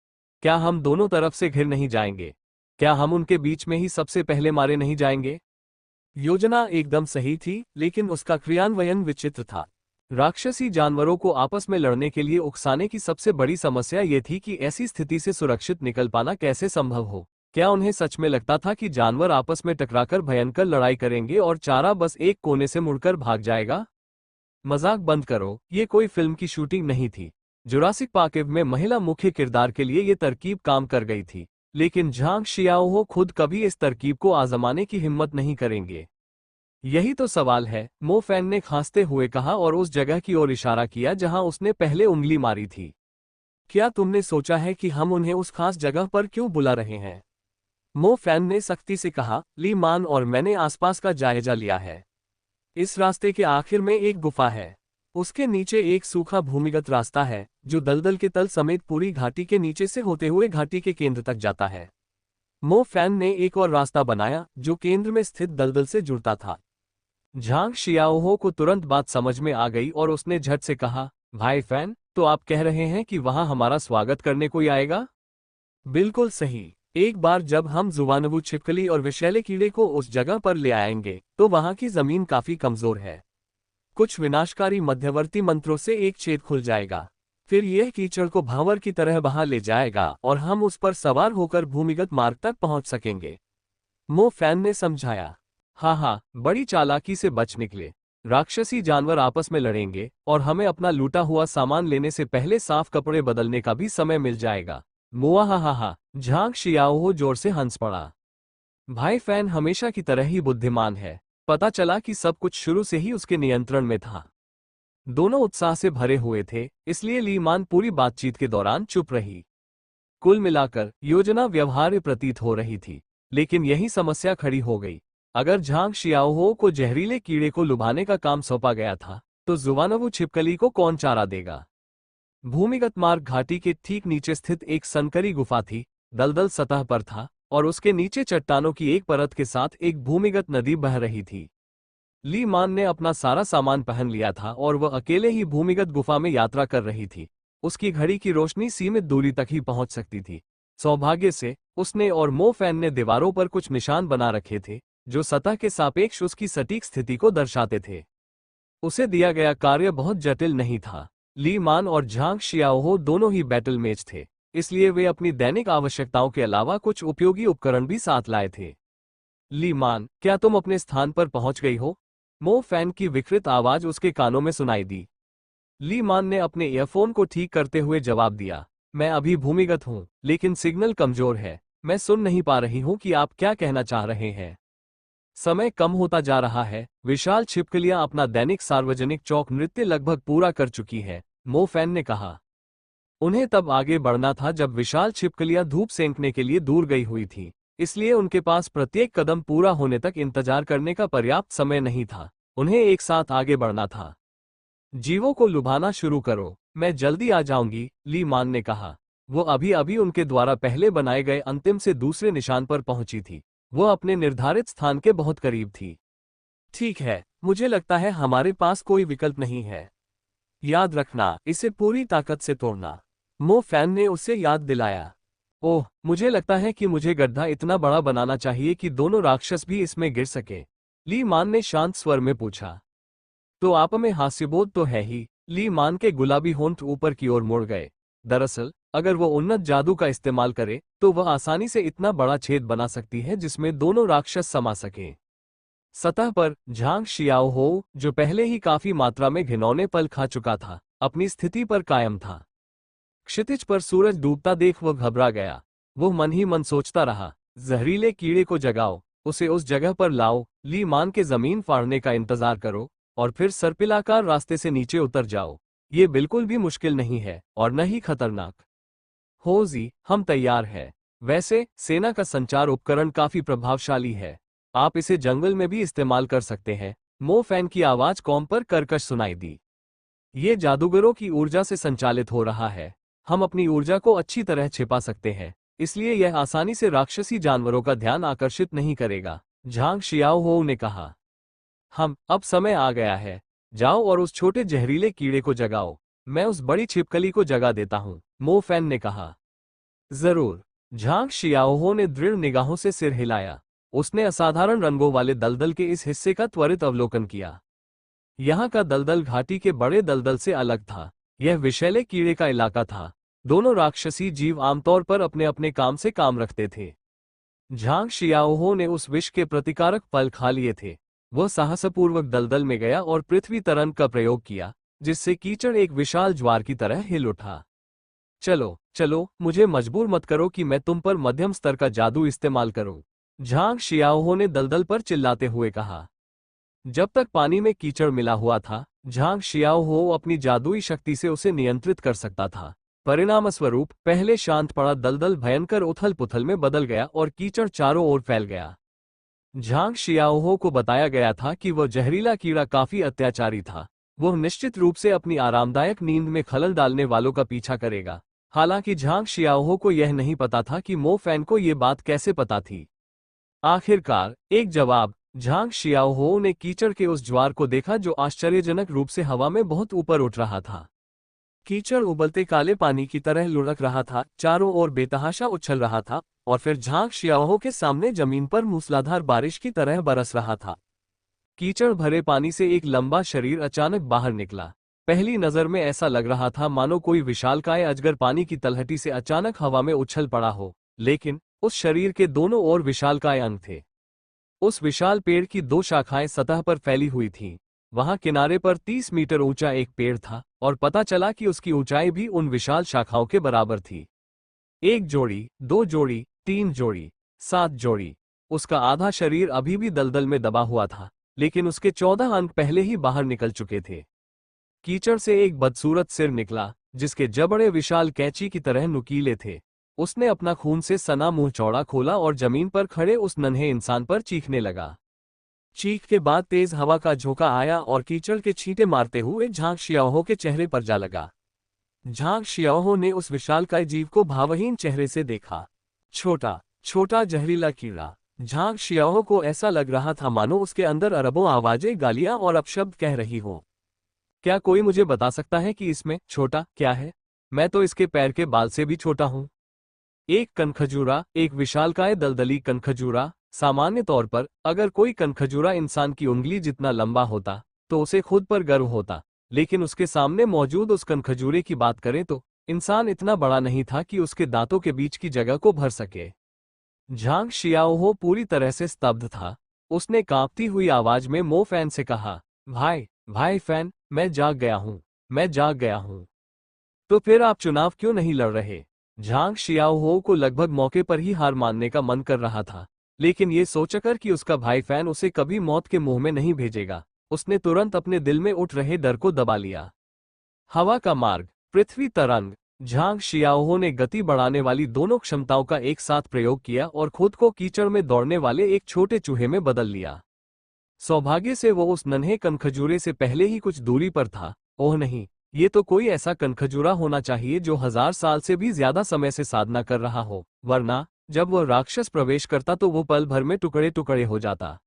क्या हम दोनों तरफ से घिर नहीं जाएंगे? क्या हम उनके बीच में ही सबसे पहले मारे नहीं जाएंगे? योजना एकदम सही थी, लेकिन उसका क्रियान्वयन विचित्र था। राक्षसी जानवरों को आपस में लड़ने के लिए उकसाने की सबसे बड़ी समस्या ये थी कि ऐसी स्थिति से सुरक्षित निकल पाना कैसे संभव हो। क्या उन्हें सच में लगता था कि जानवर आपस में टकराकर भयंकर लड़ाई करेंगे और चारा बस एक कोने से मुड़कर भाग जाएगा? मजाक बंद करो, ये कोई फिल्म की शूटिंग नहीं थी। जुरासिक पार्क में महिला मुख्य किरदार के लिए ये तरकीब काम कर गई थी, लेकिन झांग शियाओहो खुद कभी इस तरकीब को आजमाने की हिम्मत नहीं करेंगे। यही तो सवाल है, मो फैन ने खांसते हुए कहा और उस जगह की ओर इशारा किया जहां उसने पहले उंगली मारी थी। क्या तुमने सोचा है कि हम उन्हें उस खास जगह पर क्यों बुला रहे हैं? मो फैन ने सख्ती से कहा, ली मान और मैंने आसपास का जायजा लिया है। इस रास्ते के आखिर में एक गुफा है। उसके नीचे एक सूखा भूमिगत रास्ता है, जो दलदल के तल समेत पूरी घाटी के नीचे से होते हुए घाटी के केंद्र तक जाता है। मो फैन ने एक और रास्ता बनाया, जो केंद्र में स्थित दलदल से जुड़ता था। झांग शियाओहो को तुरंत बात समझ में आ गई और उसने झट से कहा, भाई फैन, तो आप कह रहे हैं कि वहां हमारा स्वागत करने कोई आएगा? बिल्कुल सही। एक बार जब हम जुवानवू छिपकली और विषैले कीड़े को उस जगह पर ले आएंगे, तो वहां की जमीन काफी कमजोर है। कुछ विनाशकारी मध्यवर्ती मंत्रों से एक छेद खुल जाएगा। फिर यह कीचड़ को भांवर की तरह बहा ले जाएगा और हम उस पर सवार होकर भूमिगत मार्ग तक पहुंच सकेंगे। मो फैन ने समझाया। हाँ, बड़ी चालाकी से बच निकले। राक्षसी जानवर आपस में लड़ेंगे और हमें अपना लूटा हुआ सामान लेने से पहले साफ कपड़े बदलने का भी समय मिल जाएगा। मुआहाहा, झांग शियाओहो जोर से हंस पड़ा। भाई फैन हमेशा की तरह ही बुद्धिमान है। पता चला कि सब कुछ शुरू से ही उसके नियंत्रण में था। दोनों उत्साह से भरे हुए थे, इसलिए ली मान पूरी बातचीत के दौरान चुप रही। कुल मिलाकर योजना व्यवहार्य प्रतीत हो रही थी, लेकिन यही समस्या खड़ी हो गई। अगर झांग शियाओहो को जहरीले कीड़े को लुभाने का काम सौंपा गया था, तो जुवानवू छिपकली को कौन चारा देगा? भूमिगत मार्ग घाटी के ठीक नीचे स्थित एक संकरी गुफा थी। दलदल सतह पर था और उसके नीचे चट्टानों की एक परत के साथ एक भूमिगत नदी बह रही थी। ली मान ने अपना सारा सामान पहन लिया था और वह अकेले ही भूमिगत गुफा में यात्रा कर रही थी। उसकी घड़ी की रोशनी सीमित दूरी तक ही पहुंच सकती थी। सौभाग्य से उसने और मो फैन ने दीवारों पर कुछ निशान बना रखे थे, जो सतह के सापेक्ष उसकी सटीक स्थिति को दर्शाते थे। उसे दिया गया कार्य बहुत जटिल नहीं था। ली मान और झांग शियाओहो दोनों ही बैटल मेज थे, इसलिए वे अपनी दैनिक आवश्यकताओं के अलावा कुछ उपयोगी उपकरण भी साथ लाए थे। ली मान, क्या तुम अपने स्थान पर पहुंच गई हो? मो फैन की विकृत आवाज उसके कानों में सुनाई दी। ली मान ने अपने ईयरफोन को ठीक करते हुए जवाब दिया, मैं अभी भूमिगत हूँ, लेकिन सिग्नल कमजोर है। मैं सुन नहीं पा रही हूँ कि आप क्या कहना चाह रहे हैं। समय कम होता जा रहा है। विशाल छिपकलियां अपना दैनिक सार्वजनिक चौक नृत्य लगभग पूरा कर चुकी है, मो फैन ने कहा। उन्हें तब आगे बढ़ना था जब विशाल छिपकलियां धूप सेंकने के लिए दूर गई हुई थी, इसलिए उनके पास प्रत्येक कदम पूरा होने तक इंतजार करने का पर्याप्त समय नहीं था। उन्हें एक साथ आगे बढ़ना था। जीवों को लुभाना शुरू करो, मैं जल्दी आ जाऊंगी, ली मान ने कहा। वो अभी अभी उनके द्वारा पहले बनाए गए अंतिम से दूसरे निशान पर पहुंची थी। वो अपने निर्धारित स्थान के बहुत करीब थी। ठीक है, मुझे लगता है हमारे पास कोई विकल्प नहीं है। याद रखना, इसे पूरी ताकत से तोड़ना, मो फैन ने उसे याद दिलाया। ओह, मुझे लगता है कि मुझे गड्ढा इतना बड़ा बनाना चाहिए कि दोनों राक्षस भी इसमें गिर सके, ली मान ने शांत स्वर में पूछा। तो आप में हास्यबोध तो है ही, ली मान के गुलाबी होंठ ऊपर की ओर मुड़ गए। दरअसल, अगर वो उन्नत जादू का इस्तेमाल करे, तो वह आसानी से इतना बड़ा छेद बना सकती है जिसमें दोनों राक्षस समा सकें। सतह पर झांग शियाओ हो, जो पहले ही काफी मात्रा में घिनौने पल खा चुका था, अपनी स्थिति पर कायम था। क्षितिज पर सूरज डूबता देख वह घबरा गया। वो मन ही मन सोचता रहा, जहरीले कीड़े को जगाओ, उसे उस जगह पर लाओ, ली मान के जमीन फाड़ने का इंतजार करो, और फिर सर्पिलाकार रास्ते से नीचे उतर जाओ। ये बिल्कुल भी मुश्किल नहीं है, और न ही खतरनाक। हो जी, हम तैयार हैं। वैसे, सेना का संचार उपकरण काफी प्रभावशाली है। आप इसे जंगल में भी इस्तेमाल कर सकते हैं। मो फैन की आवाज कॉम पर कर्कश सुनाई दी। ये जादूगरों की ऊर्जा से संचालित हो रहा है। हम अपनी ऊर्जा को अच्छी तरह छिपा सकते हैं, इसलिए यह आसानी से राक्षसी जानवरों का ध्यान आकर्षित नहीं करेगा, झांग शियाओ हो ने कहा। अब समय आ गया है। जाओ और उस छोटे जहरीले कीड़े को जगाओ। मैं उस बड़ी छिपकली को जगा देता हूँ, मो फैन ने कहा। जरूर, झांग शियाओहो ने दृढ़ निगाहों से सिर हिलाया। उसने असाधारण रंगों वाले दलदल के इस हिस्से का त्वरित अवलोकन किया। यहाँ का दलदल घाटी के बड़े दलदल से अलग था। यह विषैले कीड़े का इलाका था। दोनों राक्षसी जीव आमतौर पर अपने अपने काम से काम रखते थे। झांग शियाओहो ने उस विष के प्रतिकारक फल खा लिए थे। वह साहसपूर्वक दलदल में गया और पृथ्वी तरंग का प्रयोग किया, जिससे कीचड़ एक विशाल ज्वार की तरह हिल उठा। चलो चलो, मुझे मजबूर मत करो कि मैं तुम पर मध्यम स्तर का जादू इस्तेमाल करूं, झांग शियाओहो ने दलदल पर चिल्लाते हुए कहा। जब तक पानी में कीचड़ मिला हुआ था, झांग शियाओहो अपनी जादुई शक्ति से उसे नियंत्रित कर सकता था। परिणामस्वरूप पहले शांत पड़ा दलदल भयंकर उथल पुथल में बदल गया और कीचड़ चारों ओर फैल गया। झांग शियाओहो को बताया गया था कि वह जहरीला कीड़ा काफी अत्याचारी था। वह निश्चित रूप से अपनी आरामदायक नींद में खलल डालने वालों का पीछा करेगा। हालांकि झांग शियाओहो को यह नहीं पता था कि मो फैन को ये बात कैसे पता थी। आखिरकार एक जवाब, झांग शियाओहो ने कीचड़ के उस ज्वार को देखा जो आश्चर्यजनक रूप से हवा में बहुत ऊपर उठ रहा था। कीचड़ उबलते काले पानी की तरह लुढ़क रहा था, चारों ओर बेतहाशा उछल रहा था, और फिर झांग शियाओहो के सामने जमीन पर मूसलाधार बारिश की तरह बरस रहा था। कीचड़ भरे पानी से एक लंबा शरीर अचानक बाहर निकला। पहली नजर में ऐसा लग रहा था मानो कोई विशालकाय अजगर पानी की तलहटी से अचानक हवा में उछल पड़ा हो, लेकिन उस शरीर के दोनों ओर विशालकाय अंग थे। उस विशाल पेड़ की दो शाखाएं सतह पर फैली हुई थीं। वहां किनारे पर 30 मीटर ऊंचा एक पेड़ था, और पता चला कि उसकी ऊंचाई भी उन विशाल शाखाओं के बराबर थी। एक जोड़ी, दो जोड़ी, 3 जोड़ी, 7 जोड़ी। उसका आधा शरीर अभी भी दलदल में दबा हुआ था, लेकिन उसके 14 अंग पहले ही बाहर निकल चुके थे। कीचड़ से एक बदसूरत सिर निकला, जिसके जबड़े विशाल कैंची की तरह नुकीले थे। उसने अपना खून से सना मुंह चौड़ा खोला और जमीन पर खड़े उस नन्हे इंसान पर चीखने लगा। चीख के बाद तेज हवा का झोंका आया और कीचड़ के छींटे मारते हुए झांग शियाओहो के चेहरे पर जा लगा। झांग शियाओहो ने उस विशालकाय जीव को भावहीन चेहरे से देखा। छोटा छोटा जहरीला कीड़ा। झांग शियाओहो को ऐसा लग रहा था मानो उसके अंदर अरबों आवाजें, गालियां और अपशब्द कह रही हो। क्या कोई मुझे बता सकता है कि इसमें छोटा क्या है? मैं तो इसके पैर के बाल से भी छोटा हूं। एक कनखजूरा, एक विशालकाय दलदली कनखजूरा। सामान्य तौर पर अगर कोई कनखजूरा इंसान की उंगली जितना लंबा होता, तो उसे खुद पर गर्व होता, लेकिन उसके सामने मौजूद उस कनखजूरे की बात करें तो इंसान इतना बड़ा नहीं था कि उसके दांतों के बीच की जगह को भर सके। झांग शियाओहो पूरी तरह से स्तब्ध था। उसने कांपती हुई आवाज में मो फैन से कहा, भाई भाई फैन, मैं जाग गया हूं, मैं जाग गया हूं। तो फिर आप चुनाव क्यों नहीं लड़ रहे? झांग शियाओहो को लगभग मौके पर ही हार मानने का मन कर रहा था, लेकिन ये सोचकर कि उसका भाई फैन उसे कभी मौत के मुंह में नहीं भेजेगा, उसने तुरंत अपने दिल में उठ रहे डर को दबा लिया। हवा का मार्ग, पृथ्वी तरंग। झांग शियाओहो ने गति बढ़ाने वाली दोनों क्षमताओं का एक साथ प्रयोग किया और खुद को कीचड़ में दौड़ने वाले एक छोटे चूहे में बदल लिया। सौभाग्य से वो उस नन्हे कनखजूरे से पहले ही कुछ दूरी पर था। ओह नहीं, ये तो कोई ऐसा कनखजूरा होना चाहिए जो 1000 साल से भी ज्यादा समय से साधना कर रहा हो, वरना जब वह राक्षस प्रवेश करता तो वो पल भर में टुकड़े टुकड़े हो जाता।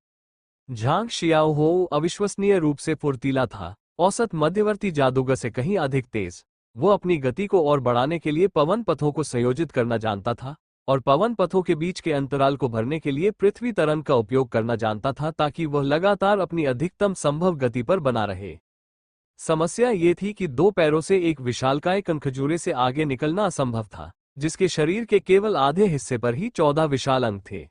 झांग शियाओहो अविश्वसनीय रूप से फुर्तीला था, औसत मध्यवर्ती जादूगर से कहीं अधिक तेज। वो अपनी गति को और बढ़ाने के लिए पवन पथों को संयोजित करना जानता था, और पवन पथों के बीच के अंतराल को भरने के लिए पृथ्वी तरंग का उपयोग करना जानता था ताकि वह लगातार अपनी अधिकतम संभव गति पर बना रहे। समस्या ये थी कि 2 पैरों से एक विशालकाय कनखजूरे से आगे निकलना असंभव था, जिसके शरीर के केवल आधे हिस्से पर ही 14 विशाल अंग थे।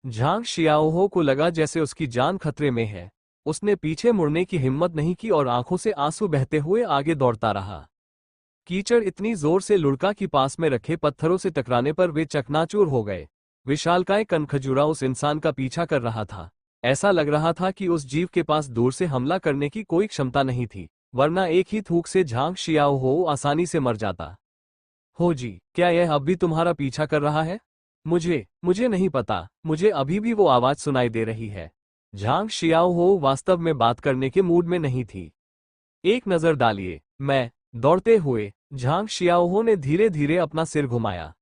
झांग शियाओहो को लगा जैसे उसकी जान खतरे में है। उसने पीछे मुड़ने की हिम्मत नहीं की और आंखों से आंसू बहते हुए आगे दौड़ता रहा। कीचड़ इतनी जोर से लुढ़का कि पास में रखे पत्थरों से टकराने पर वे चकनाचूर हो गए। विशालकाय कनखजूरा उस इंसान का पीछा कर रहा था। ऐसा लग रहा था कि उस जीव के पास दूर से हमला करने की कोई क्षमता नहीं थी, वरना एक ही थूक से झांग शियाओहो आसानी से मर जाता। हो जी, क्या यह अब भी तुम्हारा पीछा कर रहा है? मुझे नहीं पता, मुझे अभी भी वो आवाज सुनाई दे रही है। झांग शियाओहो वास्तव में बात करने के मूड में नहीं थी। एक नजर डालिए, मैं। दौड़ते हुए झांग शियाओहो ने धीरे धीरे अपना सिर घुमाया।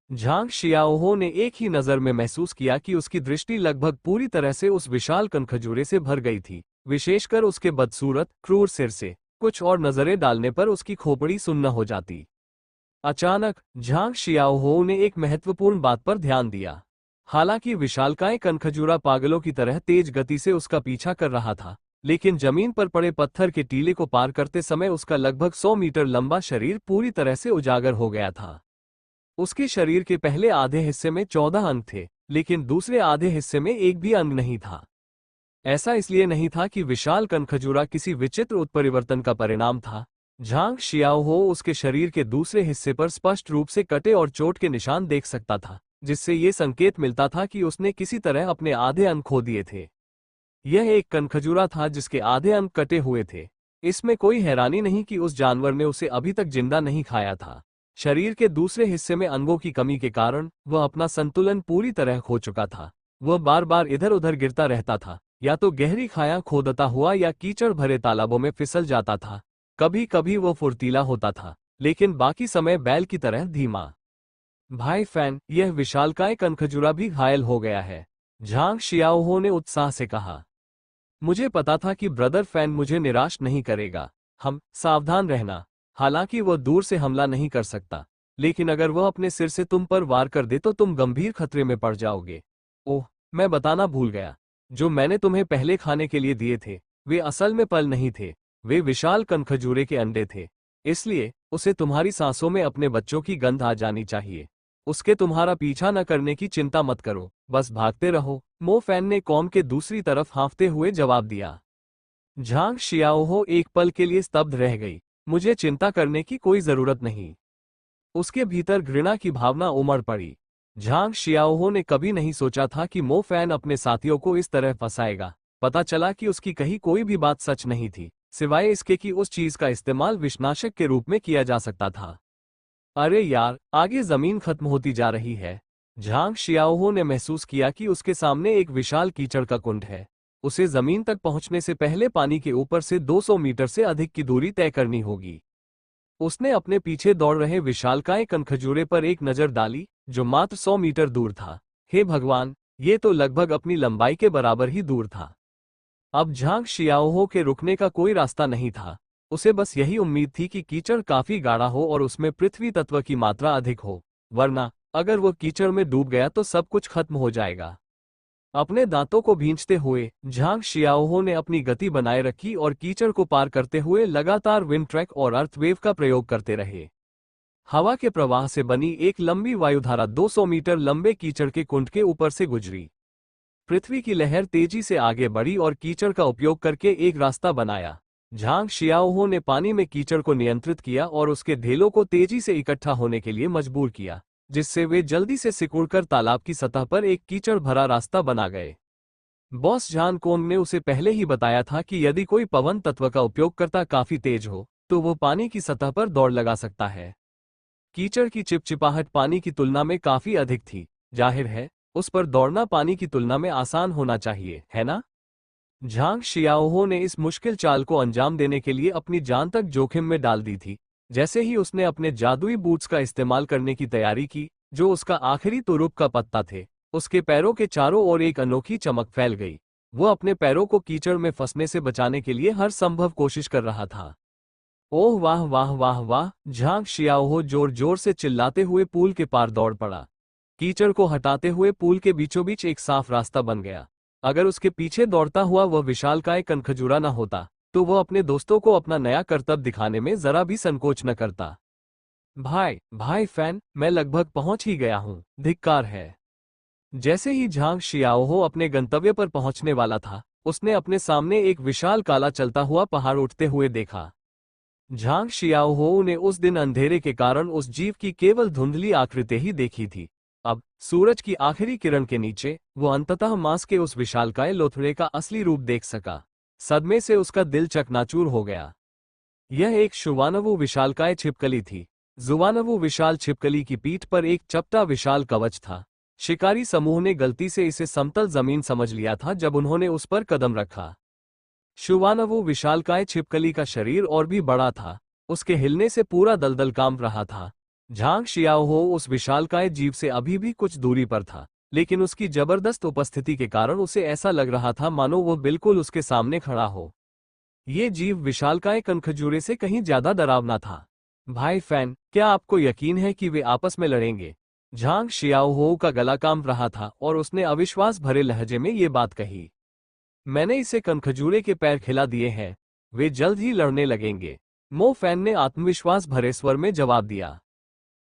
झांग शियाओहो ने एक ही नजर में महसूस किया कि उसकी दृष्टि लगभग पूरी तरह से उस विशाल कनखजूरे से भर गई थी, विशेषकर उसके बदसूरत क्रूर सिर से। कुछ और नजरें डालने पर उसकी खोपड़ी सुन्न हो जाती। अचानक झांग शियाओहो ने एक महत्वपूर्ण बात पर ध्यान दिया। हालांकि विशालकाय कनखजूरा पागलों की तरह तेज गति से उसका पीछा कर रहा था, लेकिन जमीन पर पड़े पत्थर के टीले को पार करते समय उसका लगभग 100 मीटर लंबा शरीर पूरी तरह से उजागर हो गया था। उसके शरीर के पहले आधे हिस्से में 14 अंग थे, लेकिन दूसरे आधे हिस्से में एक भी अंग नहीं था। ऐसा इसलिए नहीं था कि विशाल कनखजूरा किसी विचित्र उत्परिवर्तन का परिणाम था। झांग शियाओहो उसके शरीर के दूसरे हिस्से पर स्पष्ट रूप से कटे और चोट के निशान देख सकता था, जिससे ये संकेत मिलता था कि उसने किसी तरह अपने आधे अंग खो दिए थे। यह एक कनखजूरा था जिसके आधे अंग कटे हुए थे। इसमें कोई हैरानी नहीं कि उस जानवर ने उसे अभी तक जिंदा नहीं खाया था। शरीर के दूसरे हिस्से में अंगों की कमी के कारण वह अपना संतुलन पूरी तरह खो चुका था। वह बार बार इधर उधर गिरता रहता था, या तो गहरी खायां खोदता हुआ या कीचड़ भरे तालाबों में फिसल जाता था। कभी कभी वह फुर्तीला होता था, लेकिन बाकी समय बैल की तरह धीमा। भाई फैन, यह विशालकाय कनखजूरा भी घायल हो गया है, झांग शियाओहो ने उत्साह से कहा। मुझे पता था कि ब्रदर फैन मुझे निराश नहीं करेगा। हम सावधान रहना। हालांकि वह दूर से हमला नहीं कर सकता, लेकिन अगर वह अपने सिर से तुम पर वार कर दे तो तुम गंभीर खतरे में पड़ जाओगे। ओह, मैं बताना भूल गया, जो मैंने तुम्हें पहले खाने के लिए दिए थे वे असल में पल नहीं थे, वे विशाल कनखजूरे के अंडे थे। इसलिए उसे तुम्हारी सांसों में अपने बच्चों की गंध आ जानी चाहिए। उसके तुम्हारा पीछा न करने की चिंता मत करो, बस भागते रहो। मो फैन ने कॉम के दूसरी तरफ हाँफते हुए जवाब दिया। झांग शियाओहो एक पल के लिए स्तब्ध रह गई। मुझे चिंता करने की कोई जरूरत नहीं। उसके भीतर घृणा की भावना उमड़ पड़ी। झांग शियाओहो ने कभी नहीं सोचा था कि मो फैन अपने साथियों को इस तरह फंसाएगा। पता चला कि उसकी कही कोई भी बात सच नहीं थी, सिवाय इसके कि उस चीज का इस्तेमाल विषनाशक के रूप में किया जा सकता था। अरे यार, आगे जमीन खत्म होती जा रही है। झांग शियाओहो ने महसूस किया कि उसके सामने एक विशाल कीचड़ का कुंड है। उसे जमीन तक पहुंचने से पहले पानी के ऊपर से 200 मीटर से अधिक की दूरी तय करनी होगी। उसने अपने पीछे दौड़ रहे विशालकाय कनखजूरे पर एक नजर डाली, जो मात्र 100 मीटर दूर था। हे भगवान, ये तो लगभग अपनी लंबाई के बराबर ही दूर था। अब झांग शियाओहो के रुकने का कोई रास्ता नहीं था। उसे बस यही उम्मीद थी कि कीचड़ काफी गाढ़ा हो और उसमें पृथ्वी तत्व की मात्रा अधिक हो, वरना अगर वह कीचड़ में डूब गया तो सब कुछ खत्म हो जाएगा। अपने दांतों को भींचते हुए झांग शियाओहो ने अपनी गति बनाए रखी और कीचड़ को पार करते हुए लगातार विंड ट्रैक और अर्थवेव का प्रयोग करते रहे। हवा के प्रवाह से बनी एक लंबी वायुधारा 200 मीटर लंबे कीचड़ के कुंड के ऊपर से गुजरी। पृथ्वी की लहर तेजी से आगे बढ़ी और कीचड़ का उपयोग करके एक रास्ता बनाया। झांग शियाओहो ने पानी में कीचड़ को नियंत्रित किया और उसके ढेलों को तेजी से इकट्ठा होने के लिए मजबूर किया, जिससे वे जल्दी से सिकुड़कर तालाब की सतह पर एक कीचड़ भरा रास्ता बना गए। बॉस जान कोंग ने उसे पहले ही बताया था कि यदि कोई पवन तत्व का उपयोगकर्ता काफी तेज हो तो वो पानी की सतह पर दौड़ लगा सकता है। कीचड़ की चिपचिपाहट पानी की तुलना में काफी अधिक थी, जाहिर है उस पर दौड़ना पानी की तुलना में आसान होना चाहिए, है ना? झांग शियाओहो ने इस मुश्किल चाल को अंजाम देने के लिए अपनी जान तक जोखिम में डाल दी थी। जैसे ही उसने अपने जादुई बूट्स का इस्तेमाल करने की तैयारी की, जो उसका आखिरी तुरुप का पत्ता थे, उसके पैरों के चारों ओर एक अनोखी चमक फैल गई। वो अपने पैरों को कीचड़ में फंसने से बचाने के लिए हर संभव कोशिश कर रहा था। ओह वाह वाह वाह वाह! झांग शियाओहो जोर जोर से चिल्लाते हुए पूल के पार दौड़ पड़ा। कीचड़ को हटाते हुए पूल के बीचों बीच एक साफ रास्ता बन गया। अगर उसके पीछे दौड़ता हुआ वह विशालकाय कनखजूरा न होता, तो वह अपने दोस्तों को अपना नया करतब दिखाने में जरा भी संकोच न करता। भाई भाई फैन, मैं लगभग पहुंच ही गया हूं, धिक्कार है। जैसे ही झांग शियाओहो अपने गंतव्य पर पहुंचने वाला था, उसने अपने सामने एक विशाल काला चलता हुआ पहाड़ उठते हुए देखा। झांग शियाओहो ने उस दिन अंधेरे के कारण उस जीव की केवल धुंधली आकृति ही देखी थी। अब सूरज की आखिरी किरण के नीचे वो अंततः मांस के उस विशालकाय लोथड़े का असली रूप देख सका। सदमे से उसका दिल चकनाचूर हो गया। यह एक शुवानवु विशालकाय छिपकली थी। जुवानवु विशाल छिपकली की पीठ पर एक चपटा विशाल कवच था। शिकारी समूह ने गलती से इसे समतल जमीन समझ लिया था जब उन्होंने उस पर कदम रखा। शुवानवु विशालकाय छिपकली का शरीर और भी बड़ा था। उसके हिलने से पूरा दलदल कांप रहा था। झांग शियाओहो उस विशालकाय जीव से अभी भी कुछ दूरी पर था, लेकिन उसकी जबरदस्त उपस्थिति के कारण उसे ऐसा लग रहा था मानो वो बिल्कुल उसके सामने खड़ा हो। ये जीव विशालकाय कनखजूरे से कहीं ज्यादा डरावना था। भाई फैन, क्या आपको यकीन है कि वे आपस में लड़ेंगे? झांग शियाओहो का गला कांप रहा था और उसने अविश्वास भरे लहजे में ये बात कही। मैंने इसे कनखजूरे के पैर खिला दिए हैं, वे जल्द ही लड़ने लगेंगे, मो फैन ने आत्मविश्वास भरे स्वर में जवाब दिया।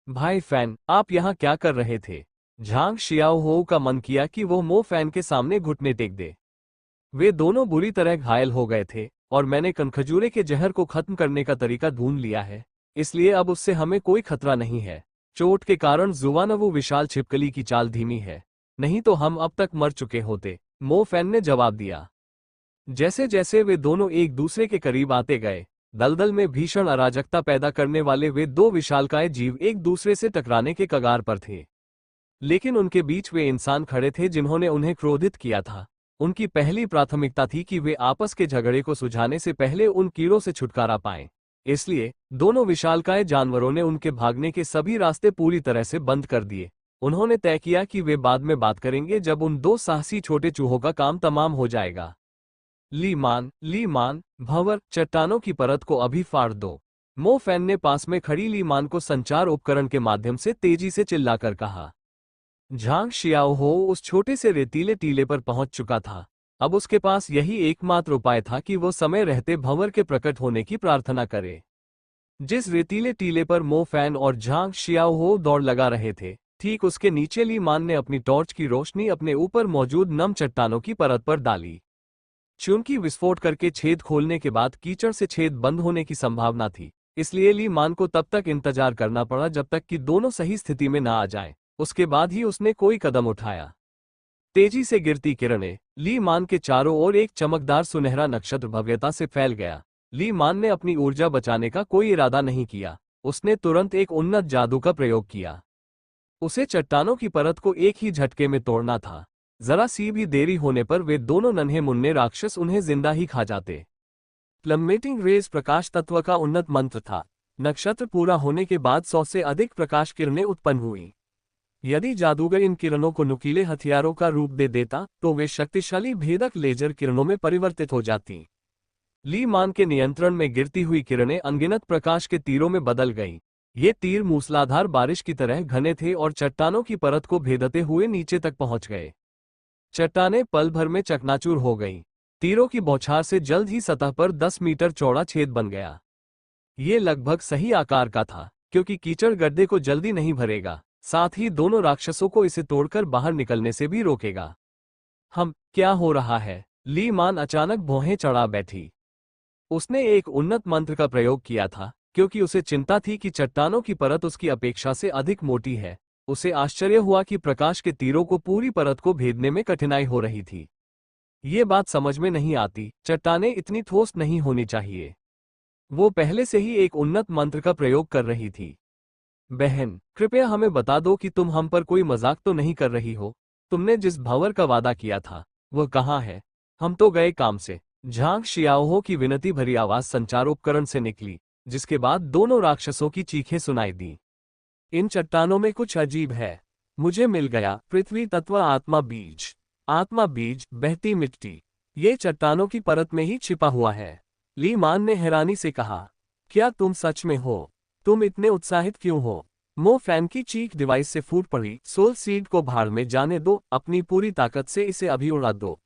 भाई फैन, आप यहाँ क्या कर रहे थे? झांग शियाओहो का मन किया कि वो मो फैन के सामने घुटने टेक दे। वे दोनों बुरी तरह घायल हो गए थे और मैंने कनखजूरे के जहर को खत्म करने का तरीका ढूंढ लिया है, इसलिए अब उससे हमें कोई खतरा नहीं है। चोट के कारण जुवानवु विशाल छिपकली की चाल धीमी है, नहीं तो हम अब तक मर चुके होते, मो फैन ने जवाब दिया। जैसे जैसे वे दोनों एक दूसरे के करीब आते गए, दलदल में भीषण अराजकता पैदा करने वाले वे दो विशालकाय जीव एक दूसरे से टकराने के कगार पर थे। लेकिन उनके बीच वे इंसान खड़े थे जिन्होंने उन्हें क्रोधित किया था। उनकी पहली प्राथमिकता थी कि वे आपस के झगड़े को सुलझाने से पहले उन कीड़ों से छुटकारा पाएं। इसलिए दोनों विशालकाय जानवरों ने उनके भागने के सभी रास्ते पूरी तरह से बंद कर दिए। उन्होंने तय किया कि वे बाद में बात करेंगे जब उन दो साहसी छोटे चूहों का काम तमाम हो जाएगा। ली मान, भंवर, चट्टानों की परत को अभी फाड़ दो, मो फैन ने पास में खड़ी ली मान को संचार उपकरण के माध्यम से तेजी से चिल्लाकर कहा। झांग शियाओहो उस छोटे से रेतीले टीले पर पहुंच चुका था। अब उसके पास यही एकमात्र उपाय था कि वो समय रहते भंवर के प्रकट होने की प्रार्थना करे। जिस रेतीले टीले पर मो फैन और झांग शियाओहो दौड़ लगा रहे थे, ठीक उसके नीचे ली मान ने अपनी टॉर्च की रोशनी अपने ऊपर मौजूद नम चट्टानों की परत पर डाली। चूंकि विस्फोट करके छेद खोलने के बाद कीचड़ से छेद बंद होने की संभावना थी, इसलिए ली मान को तब तक इंतजार करना पड़ा जब तक कि दोनों सही स्थिति में न आ जाएं। उसके बाद ही उसने कोई कदम उठाया। तेजी से गिरती किरणें ली मान के चारों ओर एक चमकदार सुनहरा नक्षत्र भव्यता से फैल गया। ली मान ने अपनी ऊर्जा बचाने का कोई इरादा नहीं किया। उसने तुरंत एक उन्नत जादू का प्रयोग किया। उसे चट्टानों की परत को एक ही झटके में तोड़ना था। जरा सी भी देरी होने पर वे दोनों नन्हे मुन्ने राक्षस उन्हें जिंदा ही खा जाते। प्लम्मेटिंग रेज प्रकाश तत्व का उन्नत मंत्र था। नक्षत्र पूरा होने के बाद 100 से अधिक प्रकाश किरणें उत्पन्न हुई। यदि जादूगर इन किरणों को नुकीले हथियारों का रूप दे देता तो वे शक्तिशाली भेदक लेजर किरणों में परिवर्तित हो जाती। ली मान के नियंत्रण में गिरती हुई किरणें अनगिनत प्रकाश के तीरों में बदल गईं। ये तीर मूसलाधार बारिश की तरह घने थे और चट्टानों की परत को भेदते हुए नीचे तक पहुंच गए। चट्टानें पल भर में चकनाचूर हो गईं। तीरों की बौछार से जल्द ही सतह पर 10 मीटर चौड़ा छेद बन गया। ये लगभग सही आकार का था, क्योंकि कीचड़ गड्ढे को जल्दी नहीं भरेगा, साथ ही दोनों राक्षसों को इसे तोड़कर बाहर निकलने से भी रोकेगा। क्या हो रहा है? ली मान अचानक भौहें चढ़ा बैठी। उसने एक उन्नत मंत्र का प्रयोग किया था, क्योंकि उसे चिंता थी कि चट्टानों की परत उसकी अपेक्षा से अधिक मोटी है। उसे आश्चर्य हुआ कि प्रकाश के तीरों को पूरी परत को भेदने में कठिनाई हो रही थी। ये बात समझ में नहीं आती, चट्टानें इतनी ठोस नहीं होनी चाहिए। वो पहले से ही एक उन्नत मंत्र का प्रयोग कर रही थी। बहन, कृपया हमें बता दो कि तुम हम पर कोई मजाक तो नहीं कर रही हो। तुमने जिस भंवर का वादा किया था, वह कहाँ है? हम तो गए काम से। झांग शियाओहो की विनती भरी आवाज संचार उपकरण से निकली, जिसके बाद दोनों राक्षसों की चीखें सुनाई दी। इन चट्टानों में कुछ अजीब है। मुझे मिल गया पृथ्वी तत्व आत्मा बीज। आत्मा बीज, बहती मिट्टी। ये चट्टानों की परत में ही छिपा हुआ है। ली मान ने हैरानी से कहा, क्या तुम सच में हो? तुम इतने उत्साहित क्यों हो? मो फैन की चीख डिवाइस से फूट पड़ी। सोल सीड को भाड़ में जाने दो, अपनी पूरी ताकत से इसे अभी उड़ा दो।